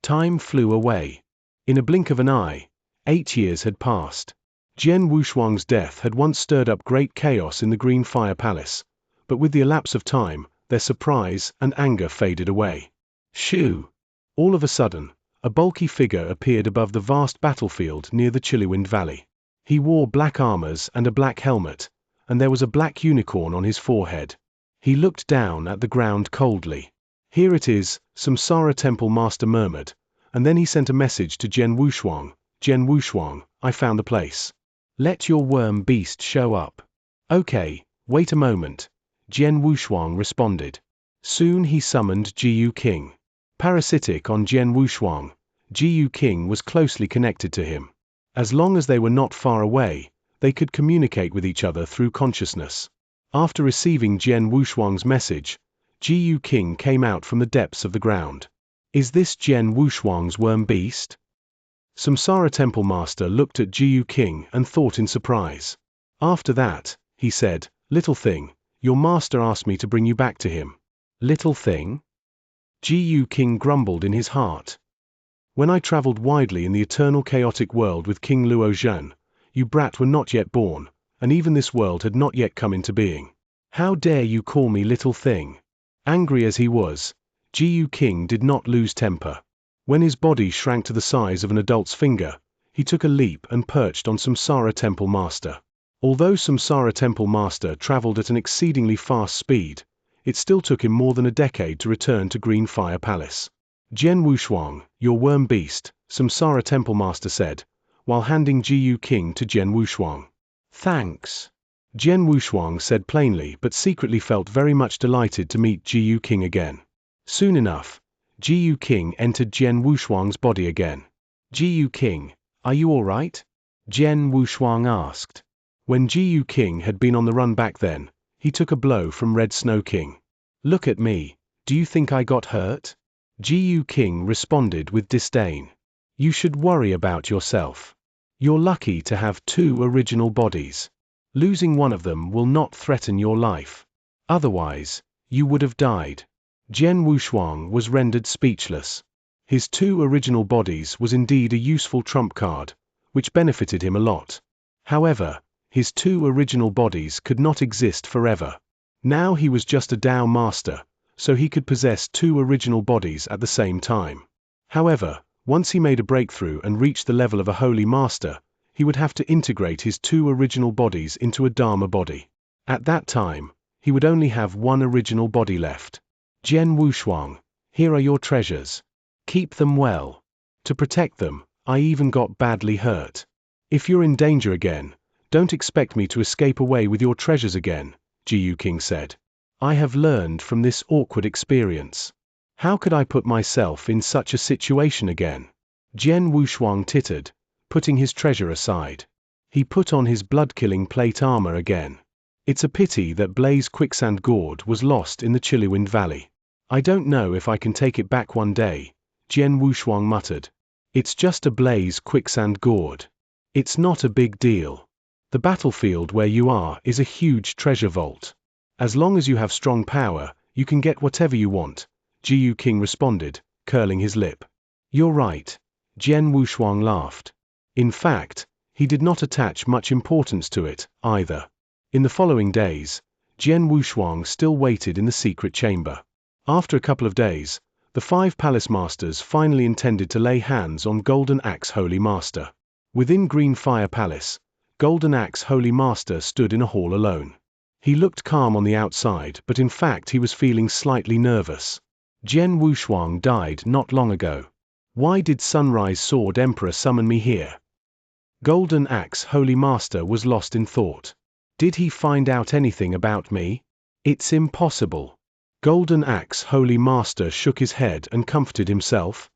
Time flew away. In a blink of an eye, 8 years had passed. Jian Wushuang's death had once stirred up great chaos in the Green Fire Palace, but with the elapse of time, their surprise and anger faded away. Shoo! All of a sudden, a bulky figure appeared above the vast battlefield near the Chiliwind Valley. He wore black armors and a black helmet, and there was a black unicorn on his forehead. He looked down at the ground coldly. "Here it is," Samsara Temple Master murmured, and then he sent a message to Jian Wushuang. "Jian Wushuang, I found the place. Let your worm beast show up." "Okay, wait a moment," Jian Wushuang responded. Soon he summoned Jiyu King. Parasitic on Jian Wushuang, Jiyu King was closely connected to him. As long as they were not far away, they could communicate with each other through consciousness. After receiving Jian Wushuang's message, Jiyu King came out from the depths of the ground. "Is this Jian Wushuang's worm beast?" Samsara Temple Master looked at Jiyu King and thought in surprise. After that, he said, "Little thing, your master asked me to bring you back to him." "Little thing?" Jiyu King grumbled in his heart. "When I traveled widely in the eternal chaotic world with King Luo Zhan, you brat were not yet born, and even this world had not yet come into being. How dare you call me little thing?" Angry as he was, Jiyu King did not lose temper. When his body shrank to the size of an adult's finger, he took a leap and perched on Samsara Temple Master. Although Samsara Temple Master traveled at an exceedingly fast speed, it still took him more than a decade to return to Green Fire Palace. "Jian Wushuang, your worm beast," Samsara Temple Master said, while handing Jiyu King to Jian Wushuang. "Thanks." Jian Wushuang said plainly but secretly felt very much delighted to meet Jiyu King again. Soon enough, Jiyu King entered Jian Wushuang's body again. "Jiyu King, are you all right?" Jian Wushuang asked. When Jiyu King had been on the run back then, he took a blow from Red Snow King. "Look at me, do you think I got hurt?" Jiyu King responded with disdain. "You should worry about yourself. You're lucky to have 2 original bodies. Losing one of them will not threaten your life. Otherwise, you would have died." Jian Wushuang was rendered speechless. His 2 original bodies was indeed a useful trump card, which benefited him a lot. However, his 2 original bodies could not exist forever. Now he was just a Dao Master, so he could possess 2 original bodies at the same time. However, once he made a breakthrough and reached the level of a Holy Master, he would have to integrate his 2 original bodies into a Dharma body. At that time, he would only have 1 original body left. "Jian Wushuang, here are your treasures. Keep them well. To protect them, I even got badly hurt. If you're in danger again, don't expect me to escape away with your treasures again," Jiyu King said. "I have learned from this awkward experience. How could I put myself in such a situation again?" Jian Wushuang tittered, putting his treasure aside. He put on his blood-killing plate armor again. "It's a pity that Blaze Quicksand Gourd was lost in the Chiliwind Valley. I don't know if I can take it back one day," Jian Wushuang muttered. "It's just a Blaze Quicksand Gourd. It's not a big deal." The battlefield where you are is a huge treasure vault. As long as you have strong power, you can get whatever you want, Jiu King responded, curling his lip. You're right, Jian Wushuang laughed. In fact, he did not attach much importance to it, either. In the following days, Jian Wushuang still waited in the secret chamber. After a couple of days, the 5 palace masters finally intended to lay hands on Golden Axe Holy Master. Within Green Fire Palace, Golden Axe Holy Master stood in a hall alone. He looked calm on the outside, but in fact he was feeling slightly nervous. Jian Wushuang died not long ago. Why did Sunrise Sword Emperor summon me here? Golden Axe Holy Master was lost in thought. Did he find out anything about me? It's impossible. Golden Axe Holy Master shook his head and comforted himself.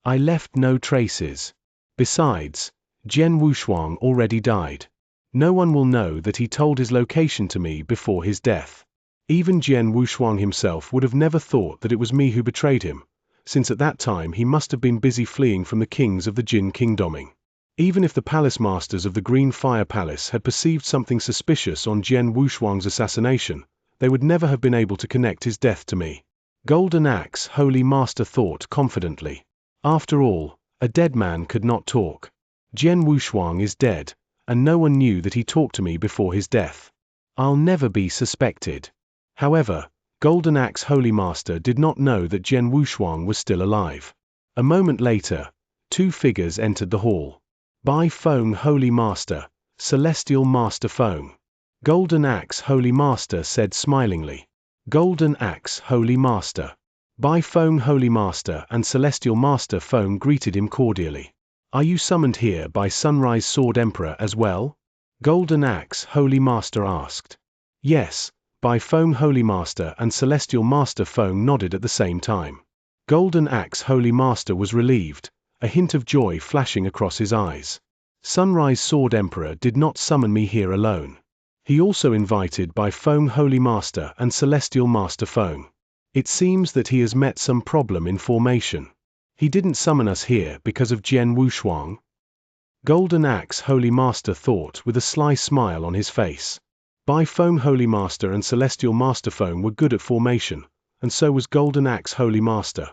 I left no traces. Besides, Jian Wushuang already died. No one will know that he told his location to me before his death. Even Jian Wushuang himself would have never thought that it was me who betrayed him, since at that time he must have been busy fleeing from the kings of the Jin Kingdoming. Even if the palace masters of the Green Fire Palace had perceived something suspicious on Jian Wushuang's assassination, they would never have been able to connect his death to me. Golden Axe Holy Master thought confidently. After all, a dead man could not talk. Jian Wushuang is dead, and no one knew that he talked to me before his death. I'll never be suspected. However, Golden Axe Holy Master did not know that Jian Wushuang was still alive. A moment later, 2 figures entered the hall. Bai Feng Holy Master, Celestial Master Feng. Golden Axe Holy Master said smilingly. Golden Axe Holy Master. Bai Feng Holy Master and Celestial Master Feng greeted him cordially. Are you summoned here by Sunrise Sword Emperor as well? Golden Axe Holy Master asked. Yes, Bai Feng Holy Master and Celestial Master Feng nodded at the same time. Golden Axe Holy Master was relieved, a hint of joy flashing across his eyes. Sunrise Sword Emperor did not summon me here alone. He also invited Bai Feng Holy Master and Celestial Master Feng. It seems that he has met some problem in formation. He didn't summon us here because of Jian Wushuang? Golden Axe Holy Master thought with a sly smile on his face. Bai Feng Holy Master and Celestial Master Feng were good at formation, and so was Golden Axe Holy Master.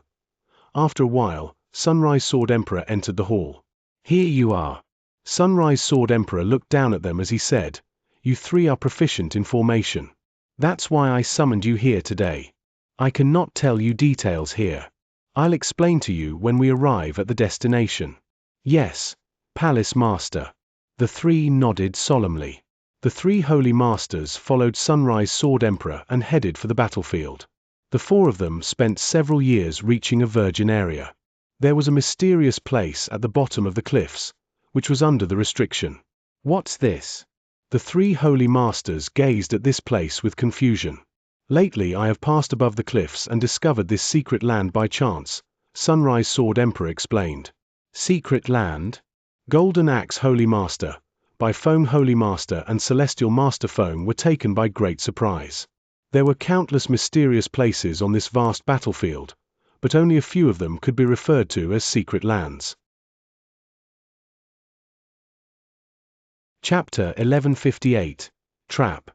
After a while, Sunrise Sword Emperor entered the hall. Here you are. Sunrise Sword Emperor looked down at them as he said, You 3 are proficient in formation. That's why I summoned you here today. I cannot tell you details here. I'll explain to you when we arrive at the destination. Yes, Palace Master. The 3 nodded solemnly. The 3 Holy Masters followed Sunrise Sword Emperor and headed for the battlefield. The 4 of them spent several years reaching a virgin area. There was a mysterious place at the bottom of the cliffs, which was under the restriction. What's this? The 3 Holy Masters gazed at this place with confusion. Lately I have passed above the cliffs and discovered this secret land by chance, Sunrise Sword Emperor explained. Secret land? Golden Axe Holy Master, Bai Feng Holy Master and Celestial Master Feng were taken by great surprise. There were countless mysterious places on this vast battlefield, but only a few of them could be referred to as secret lands. Chapter 1158, Trap.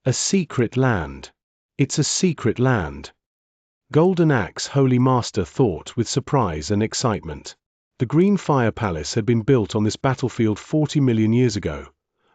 A secret land. It's a secret land. Golden Axe Holy Master thought with surprise and excitement. The Green Fire Palace had been built on this battlefield 40 million years ago,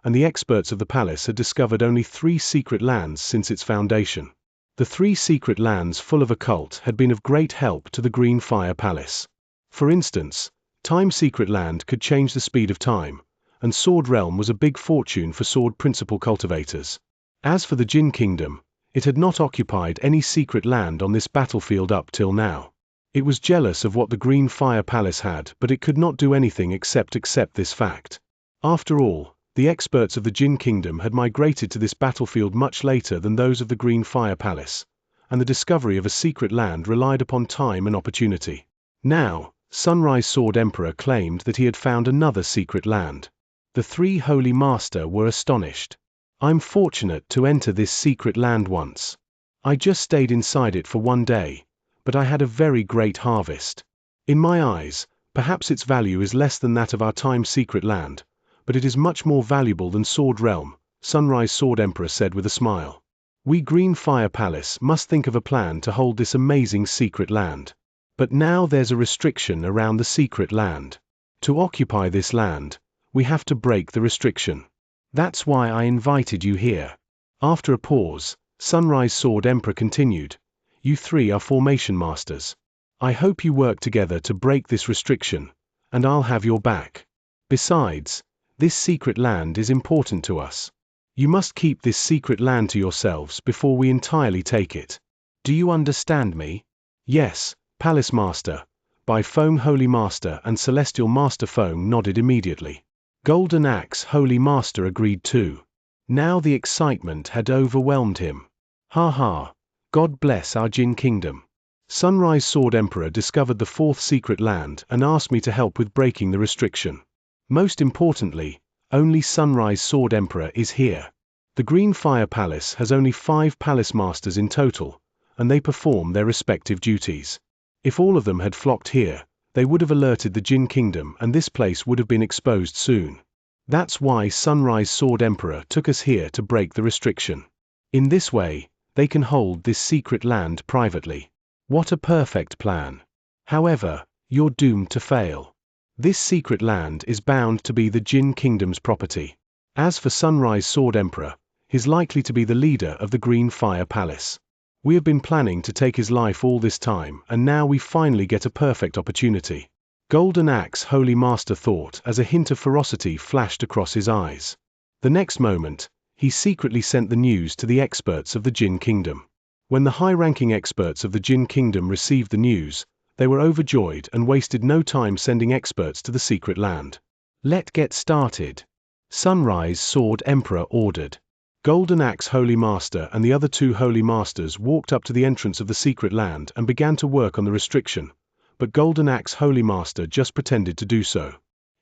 and the experts of the palace had discovered only 3 secret lands since its foundation. The 3 secret lands full of occult had been of great help to the Green Fire Palace. For instance, Time Secret Land could change the speed of time, and Sword Realm was a big fortune for sword principle cultivators. As for the Jin Kingdom, it had not occupied any secret land on this battlefield up till now. It was jealous of what the Green Fire Palace had, but it could not do anything except accept this fact. After all, the experts of the Jin Kingdom had migrated to this battlefield much later than those of the Green Fire Palace, and the discovery of a secret land relied upon time and opportunity. Now, Sunrise Sword Emperor claimed that he had found another secret land. The 3 Holy Master were astonished. I'm fortunate to enter this secret land once. I just stayed inside it for 1 day, but I had a very great harvest. In my eyes, perhaps its value is less than that of our Time Secret Land, but it is much more valuable than Sword Realm, Sunrise Sword Emperor said with a smile. We Green Fire Palace must think of a plan to hold this amazing secret land. But now there's a restriction around the secret land. To occupy this land, we have to break the restriction. That's why I invited you here. After a pause, Sunrise Sword Emperor continued, you three are formation masters. I hope you work together to break this restriction, and I'll have your back. Besides, this secret land is important to us. You must keep this secret land to yourselves before we entirely take it. Do you understand me? Yes, Palace Master. By Feng Holy Master and Celestial Master Feng nodded immediately. Golden Axe Holy Master agreed too. Now the excitement had overwhelmed him. Ha ha, God bless our Jin Kingdom. Sunrise Sword Emperor discovered the fourth secret land and asked me to help with breaking the restriction. Most importantly, only Sunrise Sword Emperor is here. The Green Fire Palace has only 5 Palace Masters in total, and they perform their respective duties. If all of them had flocked here, they would have alerted the Jin Kingdom and this place would have been exposed soon. That's why Sunrise Sword Emperor took us here to break the restriction. In this way, they can hold this secret land privately. What a perfect plan. However, you're doomed to fail. This secret land is bound to be the Jin Kingdom's property. As for Sunrise Sword Emperor, he's likely to be the leader of the Green Fire Palace. We have been planning to take his life all this time and now we finally get a perfect opportunity. Golden Axe Holy Master thought as a hint of ferocity flashed across his eyes. The next moment, he secretly sent the news to the experts of the Jin Kingdom. When the high-ranking experts of the Jin Kingdom received the news, they were overjoyed and wasted no time sending experts to the secret land. Let's get started. Sunrise Sword Emperor ordered. Golden Axe Holy Master and the other 2 Holy Masters walked up to the entrance of the secret land and began to work on the restriction, but Golden Axe Holy Master just pretended to do so.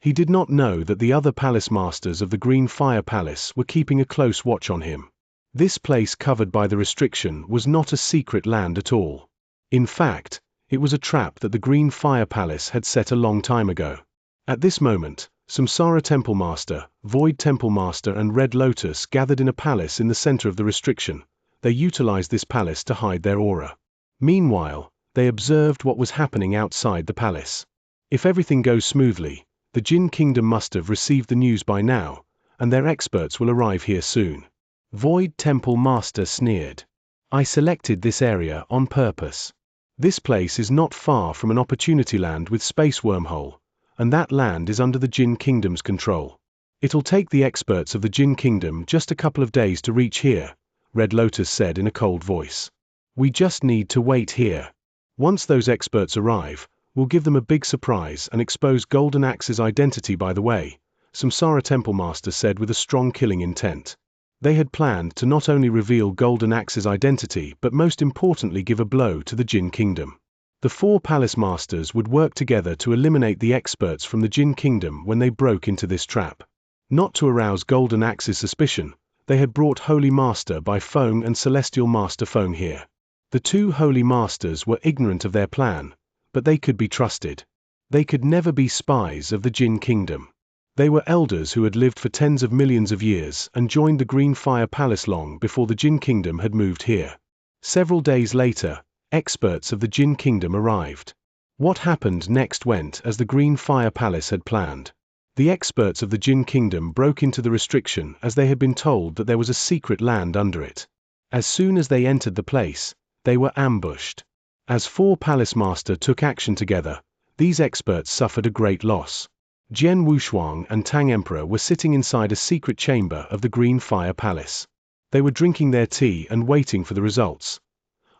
He did not know that the other Palace Masters of the Green Fire Palace were keeping a close watch on him. This place covered by the restriction was not a secret land at all. In fact, it was a trap that the Green Fire Palace had set a long time ago. At this moment, Samsara Temple Master, Void Temple Master and Red Lotus gathered in a palace in the center of the restriction. They utilized this palace to hide their aura. Meanwhile, they observed what was happening outside the palace. If everything goes smoothly, the Jin Kingdom must have received the news by now, and their experts will arrive here soon. Void Temple Master sneered. I selected this area on purpose. This place is not far from an opportunity land with space wormhole, and that land is under the Jin Kingdom's control. It'll take the experts of the Jin Kingdom just a couple of days to reach here, Red Lotus said in a cold voice. We just need to wait here. Once those experts arrive, we'll give them a big surprise and expose Golden Axe's identity. By the way, Samsara Temple Master said with a strong killing intent. They had planned to not only reveal Golden Axe's identity but most importantly give a blow to the Jin Kingdom. The 4 Palace Masters would work together to eliminate the experts from the Jin Kingdom when they broke into this trap. Not to arouse Golden Axe's suspicion, they had brought Holy Master by Feng and Celestial Master Feng here. The 2 Holy Masters were ignorant of their plan, but they could be trusted. They could never be spies of the Jin Kingdom. They were elders who had lived for tens of millions of years and joined the Green Fire Palace long before the Jin Kingdom had moved here. Several days later, experts of the Jin Kingdom arrived. What happened next went as the Green Fire Palace had planned. The experts of the Jin Kingdom broke into the restriction as they had been told that there was a secret land under it. As soon as they entered the place, they were ambushed. As 4 Palace Master took action together, these experts suffered a great loss. Jian Wushuang and Tang Emperor were sitting inside a secret chamber of the Green Fire Palace. They were drinking their tea and waiting for the results.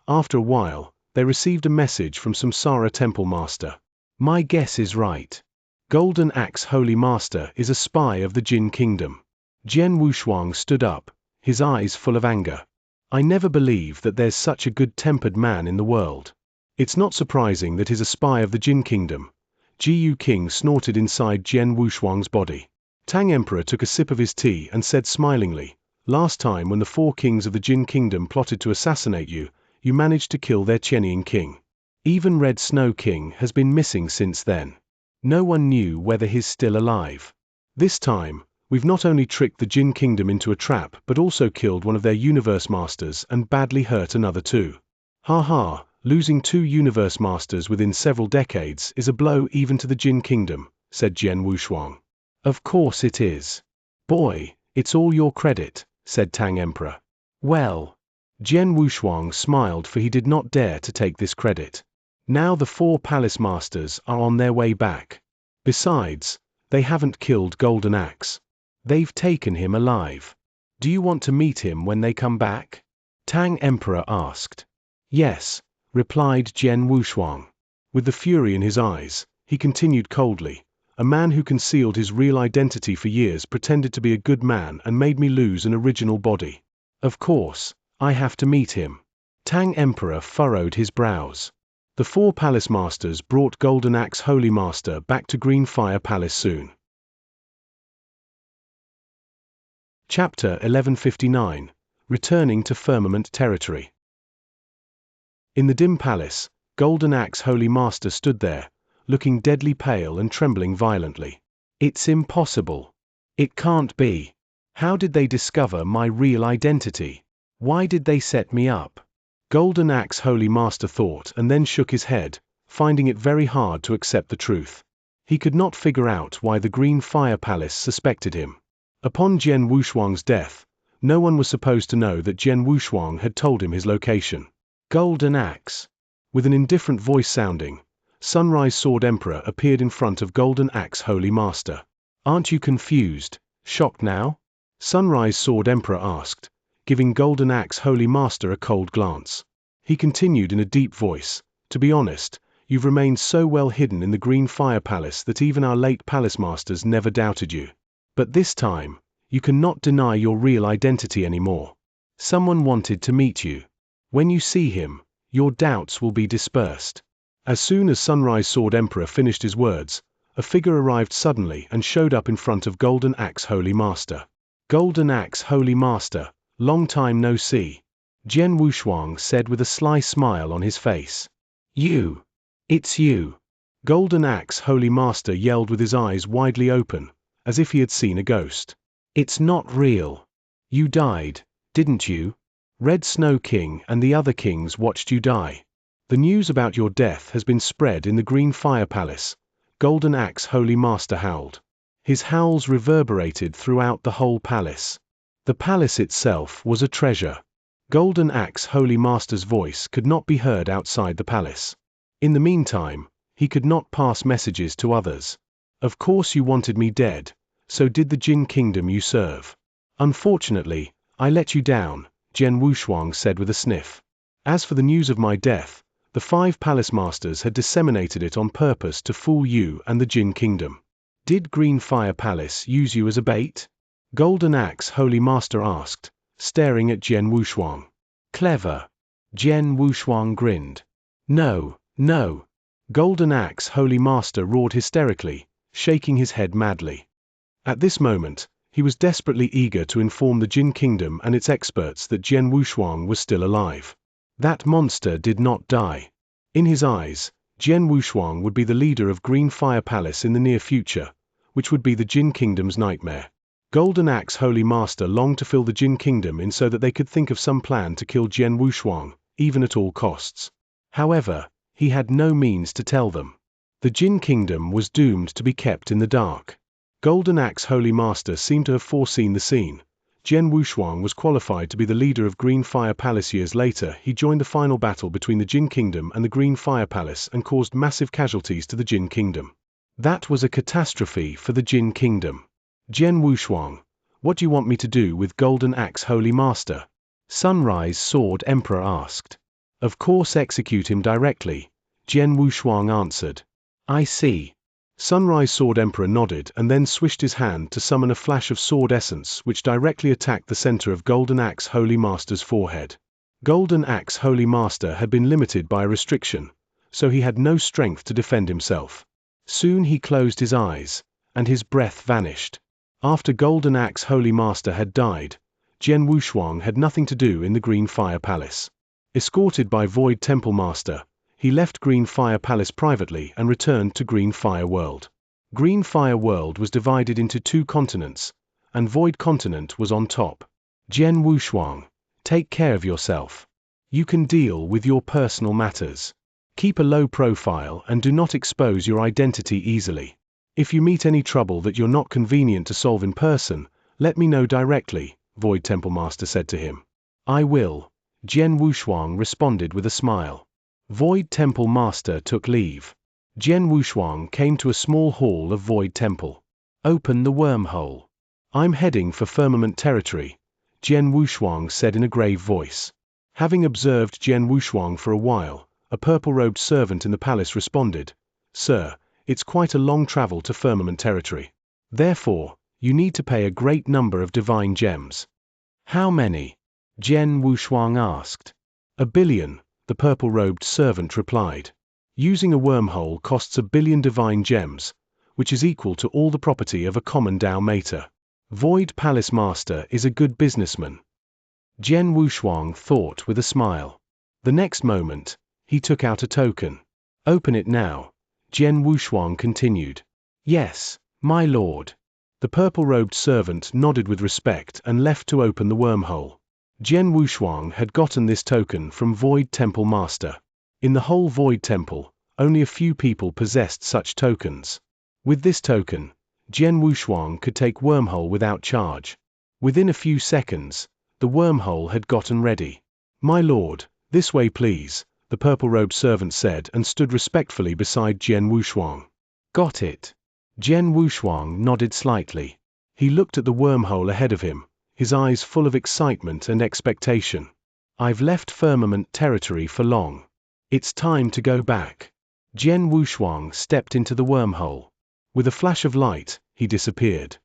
After a while, they received a message from Samsara Temple Master. My guess is right. Golden Axe Holy Master is a spy of the Jin Kingdom. Jian Wushuang stood up, his eyes full of anger. I never believed that there's such a good-tempered man in the world. It's not surprising that he's a spy of the Jin Kingdom. Jiyu King snorted inside Jian Wushuang's body. Tang Emperor took a sip of his tea and said smilingly, last time when the 4 kings of the Jin Kingdom plotted to assassinate you, you managed to kill their Qianning king. Even Red Snow King has been missing since then. No one knew whether he's still alive. This time, We've not only tricked the Jin Kingdom into a trap but also killed one of their universe masters and badly hurt another too. Ha ha, losing 2 universe masters within several decades is a blow even to the Jin Kingdom, said Jian Wushuang. Of course it is. Boy, it's all your credit, said Tang Emperor. Well, Jian Wushuang smiled, for he did not dare to take this credit. Now the 4 palace masters are on their way back. Besides, they haven't killed Golden Axe. They've taken him alive. Do you want to meet him when they come back? Tang Emperor asked. Yes, replied Jian Wushuang. With the fury in his eyes, he continued coldly, a man who concealed his real identity for years pretended to be a good man and made me lose an original body. Of course, I have to meet him. Tang Emperor furrowed his brows. The 4 palace masters brought Golden Axe Holy Master back to Green Fire Palace soon. Chapter 1159, Returning to Firmament Territory. In the dim palace, Golden Axe Holy Master stood there, looking deadly pale and trembling violently. It's impossible. It can't be. How did they discover my real identity? Why did they set me up? Golden Axe Holy Master thought and then shook his head, finding it very hard to accept the truth. He could not figure out why the Green Fire Palace suspected him. Upon Jian Wushuang's death, no one was supposed to know that Jian Wushuang had told him his location. Golden Axe. With an indifferent voice sounding, Sunrise Sword Emperor appeared in front of Golden Axe Holy Master. Aren't you confused, shocked now? Sunrise Sword Emperor asked, giving Golden Axe Holy Master a cold glance. He continued in a deep voice, to be honest, you've remained so well hidden in the Green Fire Palace that even our late palace masters never doubted you. But this time, you cannot deny your real identity anymore. Someone wanted to meet you. When you see him, your doubts will be dispersed. As soon as Sunrise Sword Emperor finished his words, a figure arrived suddenly and showed up in front of Golden Axe Holy Master. Golden Axe Holy Master, long time no see, Jian Wushuang said with a sly smile on his face. You! It's you! Golden Axe Holy Master yelled with his eyes widely open, as if he had seen a ghost. It's not real. You died, didn't you? Red Snow King and the other kings watched you die. The news about your death has been spread in the Green Fire Palace, Golden Axe Holy Master howled. His howls reverberated throughout the whole palace. The palace itself was a treasure. Golden Axe Holy Master's voice could not be heard outside the palace. In the meantime, he could not pass messages to others. Of course you wanted me dead, so did the Jin Kingdom you serve. Unfortunately, I let you down, Jian Wushuang said with a sniff. As for the news of my death, the 5 palace masters had disseminated it on purpose to fool you and the Jin Kingdom. Did Green Fire Palace use you as a bait? Golden Axe Holy Master asked, staring at Jian Wushuang. Clever. Jian Wushuang grinned. No, no. Golden Axe Holy Master roared hysterically, shaking his head madly. At this moment, he was desperately eager to inform the Jin Kingdom and its experts that Jian Wushuang was still alive. That monster did not die. In his eyes, Jian Wushuang would be the leader of Green Fire Palace in the near future, which would be the Jin Kingdom's nightmare. Golden Axe Holy Master longed to fill the Jin Kingdom in so that they could think of some plan to kill Jian Wushuang, even at all costs. However, he had no means to tell them. The Jin Kingdom was doomed to be kept in the dark. Golden Axe Holy Master seemed to have foreseen the scene. Jian Wushuang was qualified to be the leader of Green Fire Palace. Years later, he joined the final battle between the Jin Kingdom and the Green Fire Palace and caused massive casualties to the Jin Kingdom. That was a catastrophe for the Jin Kingdom. Jian Wushuang, what do you want me to do with Golden Axe Holy Master? Sunrise Sword Emperor asked. Of course, execute him directly, Jian Wushuang answered. I see. Sunrise Sword Emperor nodded and then swished his hand to summon a flash of sword essence which directly attacked the center of Golden Axe Holy Master's forehead. Golden Axe Holy Master had been limited by a restriction, so he had no strength to defend himself. Soon he closed his eyes, and his breath vanished. After Golden Axe Holy Master had died, Jian Wushuang had nothing to do in the Green Fire Palace. Escorted by Void Temple Master, he left Green Fire Palace privately and returned to Green Fire World. Green Fire World was divided into 2 continents, and Void Continent was on top. Jian Wushuang, take care of yourself. You can deal with your personal matters. Keep a low profile and do not expose your identity easily. If you meet any trouble that you're not convenient to solve in person, let me know directly, Void Temple Master said to him. I will, Jian Wushuang responded with a smile. Void Temple Master took leave. Jian Wushuang came to a small hall of Void Temple. Open the wormhole. I'm heading for Firmament Territory, Jian Wushuang said in a grave voice. Having observed Jian Wushuang for a while, a purple-robed servant in the palace responded, Sir, it's quite a long travel to Firmament Territory. Therefore, you need to pay a great number of divine gems. How many? Jian Wushuang asked. 1 billion, the purple-robed servant replied. Using a wormhole costs 1 billion divine gems, which is equal to all the property of a common Dao Mater. Void Palace Master is a good businessman. Jian Wushuang thought with a smile. The next moment, he took out a token. Open it now, Jian Wushuang continued. Yes, my lord. The purple-robed servant nodded with respect and left to open the wormhole. Jian Wushuang had gotten this token from Void Temple Master. In the whole Void Temple, only a few people possessed such tokens. With this token, Jian Wushuang could take wormhole without charge. Within a few seconds, the wormhole had gotten ready. My lord, this way please, the purple-robed servant said and stood respectfully beside Jian Wushuang. Got it. Jian Wushuang nodded slightly. He looked at the wormhole ahead of him, his eyes full of excitement and expectation. I've left Firmament Territory for long. It's time to go back. Jian Wushuang stepped into the wormhole. With a flash of light, he disappeared.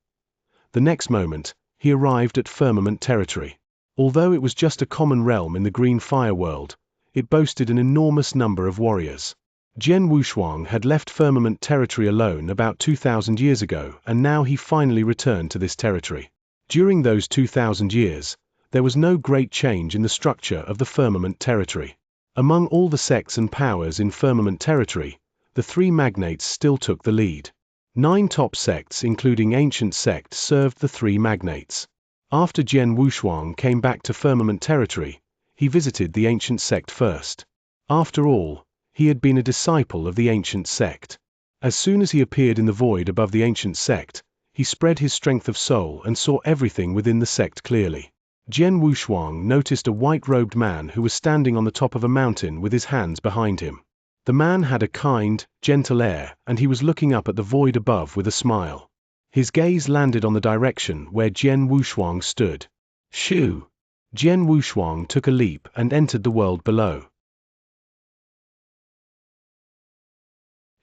The next moment, he arrived at Firmament Territory. Although it was just a common realm in the Green Fire world, it boasted an enormous number of warriors. Jian Wushuang had left Firmament Territory alone about 2,000 years ago, and now he finally returned to this territory. During those 2,000 years, there was no great change in the structure of the Firmament Territory. Among all the sects and powers in Firmament Territory, the 3 magnates still took the lead. 9 top sects including Ancient Sect served the 3 magnates. After Jian Wushuang came back to Firmament Territory, he visited the Ancient Sect first. After all, he had been a disciple of the Ancient Sect. As soon as he appeared in the void above the Ancient Sect, he spread his strength of soul and saw everything within the sect clearly. Jian Wushuang noticed a white-robed man who was standing on the top of a mountain with his hands behind him. The man had a kind, gentle air, and he was looking up at the void above with a smile. His gaze landed on the direction where Jian Wushuang stood. Shoo! Jian Wushuang took a leap and entered the world below.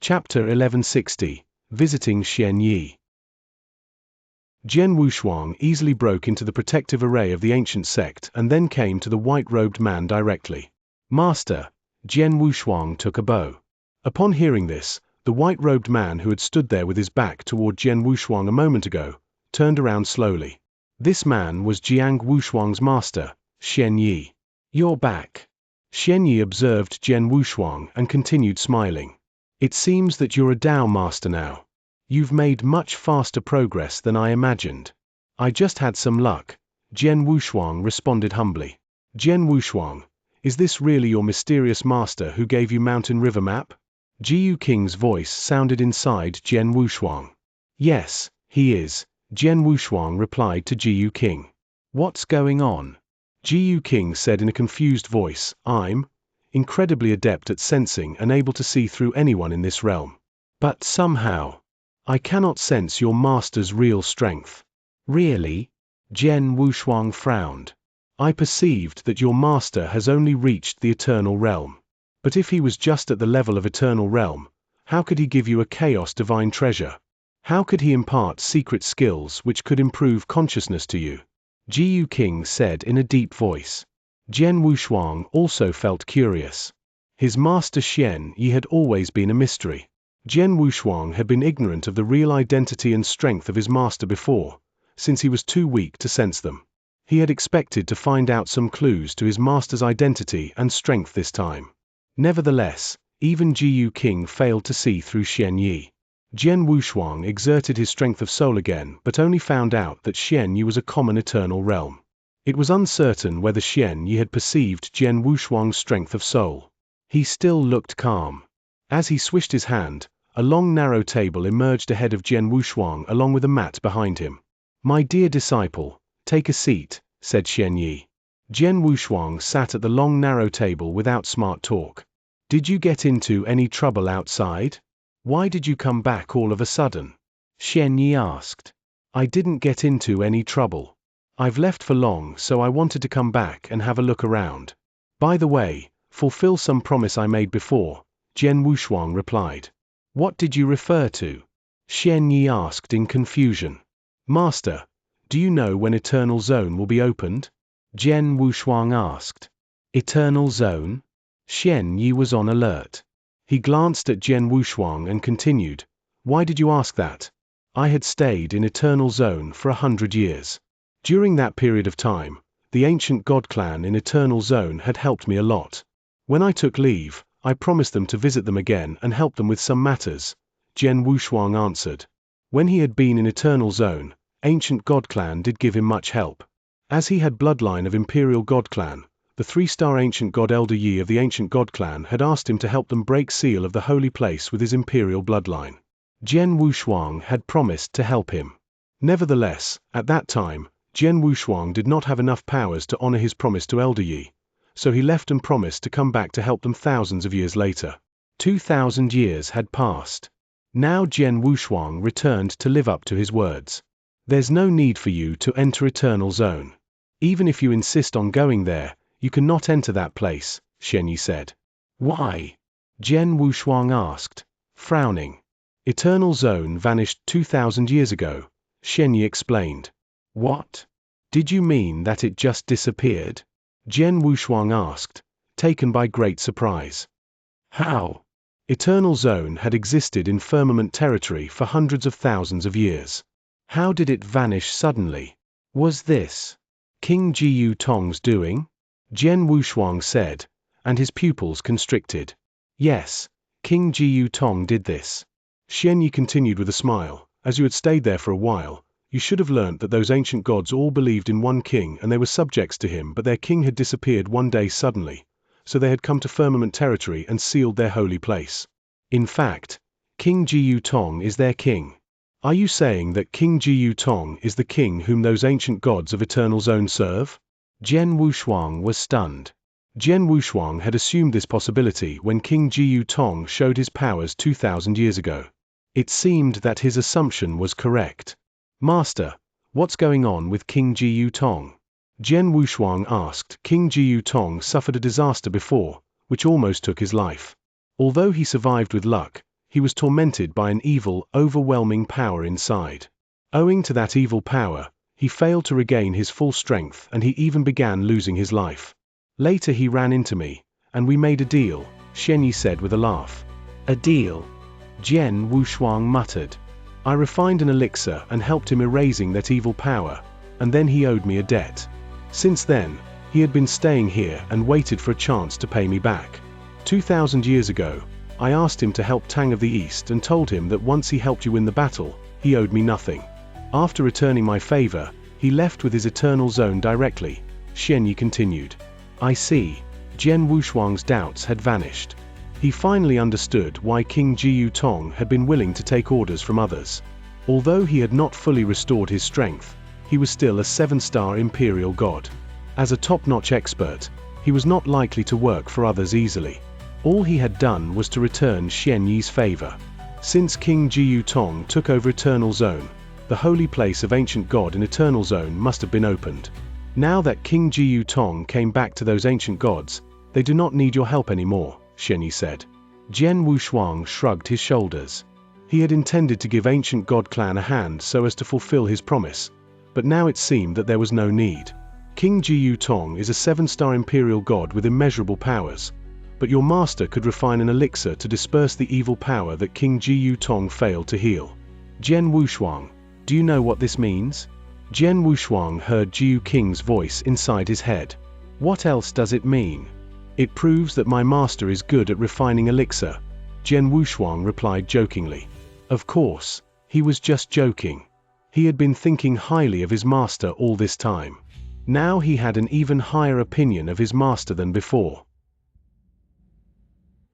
Chapter 1160, Visiting Xianxia. Jian Wushuang easily broke into the protective array of the Ancient Sect and then came to the white-robed man directly. Master, Jian Wushuang took a bow. Upon hearing this, the white-robed man who had stood there with his back toward Jian Wushuang a moment ago, turned around slowly. This man was Jiang Wushuang's master, Xianxia. You're back. Xianxia observed Jian Wushuang and continued smiling. It seems that you're a Dao master now. You've made much faster progress than I imagined. I just had some luck, Jian Wushuang responded humbly. Jian Wushuang, is this really your mysterious master who gave you Mountain River map? Jiyu King's voice sounded inside Jian Wushuang. Yes, he is, Jian Wushuang replied to Jiyu King. What's going on? Jiyu King said in a confused voice, I'm incredibly adept at sensing and able to see through anyone in this realm. But somehow, I cannot sense your master's real strength. Really? Jian Wushuang frowned. I perceived that your master has only reached the Eternal Realm. But if he was just at the level of Eternal Realm, how could he give you a Chaos Divine Treasure? How could he impart secret skills which could improve consciousness to you? Jiyu King said in a deep voice. Jian Wushuang also felt curious. His master Xianxia had always been a mystery. Jian Wushuang had been ignorant of the real identity and strength of his master before, since he was too weak to sense them. He had expected to find out some clues to his master's identity and strength this time. Nevertheless, even Jiyu King failed to see through Xianxia. Jian Wushuang exerted his strength of soul again, but only found out that Xianxia was a common eternal realm. It was uncertain whether Xianxia had perceived Jian Wushuang's strength of soul. He still looked calm. As he swished his hand, a long narrow table emerged ahead of Jian Wushuang along with a mat behind him. "My dear disciple, take a seat," said Xianxia. Jian Wushuang sat at the long narrow table without smart talk. "Did you get into any trouble outside? Why did you come back all of a sudden?" Xianxia asked. "I didn't get into any trouble. I've left for long, so I wanted to come back and have a look around. By the way, fulfill some promise I made before," Jian Wushuang replied. "What did you refer to?" Xianxia asked in confusion. "Master, do you know when Eternal Zone will be opened?" Jian Wushuang asked. "Eternal Zone?" Xianxia was on alert. He glanced at Jian Wushuang and continued, "Why did you ask that? I had stayed in Eternal Zone for 100 years. During that period of time, the ancient God clan in Eternal Zone had helped me a lot. When I took leave, I promised them to visit them again and help them with some matters," Jian Wushuang answered. When he had been in Eternal Zone, ancient God clan did give him much help. As he had bloodline of Imperial God clan, the 3-star ancient god Elder Yi of the ancient God clan had asked him to help them break seal of the holy place with his imperial bloodline. Jian Wushuang had promised to help him. Nevertheless, at that time, Jian Wushuang did not have enough powers to honor his promise to Elder Yi, so he left and promised to come back to help them thousands of years later. 2,000 years had passed. Now Jian Wushuang returned to live up to his words. "There's no need for you to enter Eternal Zone. Even if you insist on going there, you cannot enter that place," Xianxia said. "Why?" Jian Wushuang asked, frowning. "Eternal Zone vanished 2,000 years ago," Xianxia explained. "What? Did you mean that it just disappeared?" Jian Wushuang asked, taken by great surprise. "How?" Eternal Zone had existed in firmament territory for hundreds of thousands of years. How did it vanish suddenly? Was this King Jiyu Tong's doing? Jian Wushuang said, and his pupils constricted. "Yes, King Jiyu Tong did this." Xianxia continued with a smile, "As you had stayed there for a while, you should have learnt that those ancient gods all believed in one king and they were subjects to him, but their king had disappeared one day suddenly, so they had come to firmament territory and sealed their holy place. In fact, King Jiyu Tong is their king." "Are you saying that King Jiyu Tong is the king whom those ancient gods of Eternal Zone serve?" Jian Wushuang was stunned. Jian Wushuang had assumed this possibility when King Jiyu Tong showed his powers 2,000 years ago. It seemed that his assumption was correct. "Master, what's going on with King Jiyu Tong?" Jian Wushuang asked. "King Jiyu Tong suffered a disaster before, which almost took his life. Although he survived with luck, he was tormented by an evil, overwhelming power inside. Owing to that evil power, he failed to regain his full strength and he even began losing his life. Later he ran into me, and we made a deal," Xianxia said with a laugh. "A deal?" Jian Wushuang muttered. "I refined an elixir and helped him erasing that evil power, and then he owed me a debt. Since then, he had been staying here and waited for a chance to pay me back. 2,000 years ago, I asked him to help Tang of the East and told him that once he helped you win the battle, he owed me nothing. After returning my favor, he left with his Eternal Zone directly," Xianxia continued. "I see." Jian Wushuang's doubts had vanished. He finally understood why King Jiyu Tong had been willing to take orders from others. Although he had not fully restored his strength, he was still a 7-star imperial god. As a top-notch expert, he was not likely to work for others easily. All he had done was to return Xianxia's favor. Since King Jiyu Tong took over Eternal Zone, the holy place of ancient god in Eternal Zone must have been opened. Now that King Jiyu Tong came back to those ancient gods, they do not need your help anymore, Xianxia said. Jian Wushuang shrugged his shoulders. He had intended to give ancient god clan a hand so as to fulfill his promise, but now it seemed that there was no need. King Jiyu Tong is a 7-star imperial god with immeasurable powers, but your master could refine an elixir to disperse the evil power that King Jiyu Tong failed to heal. Jian Wushuang, do you know what this means? Jian Wushuang heard Jiyu King's voice inside his head. What else does it mean? It proves that my master is good at refining elixir, Jian Wushuang replied jokingly. Of course, he was just joking. He had been thinking highly of his master all this time. Now he had an even higher opinion of his master than before.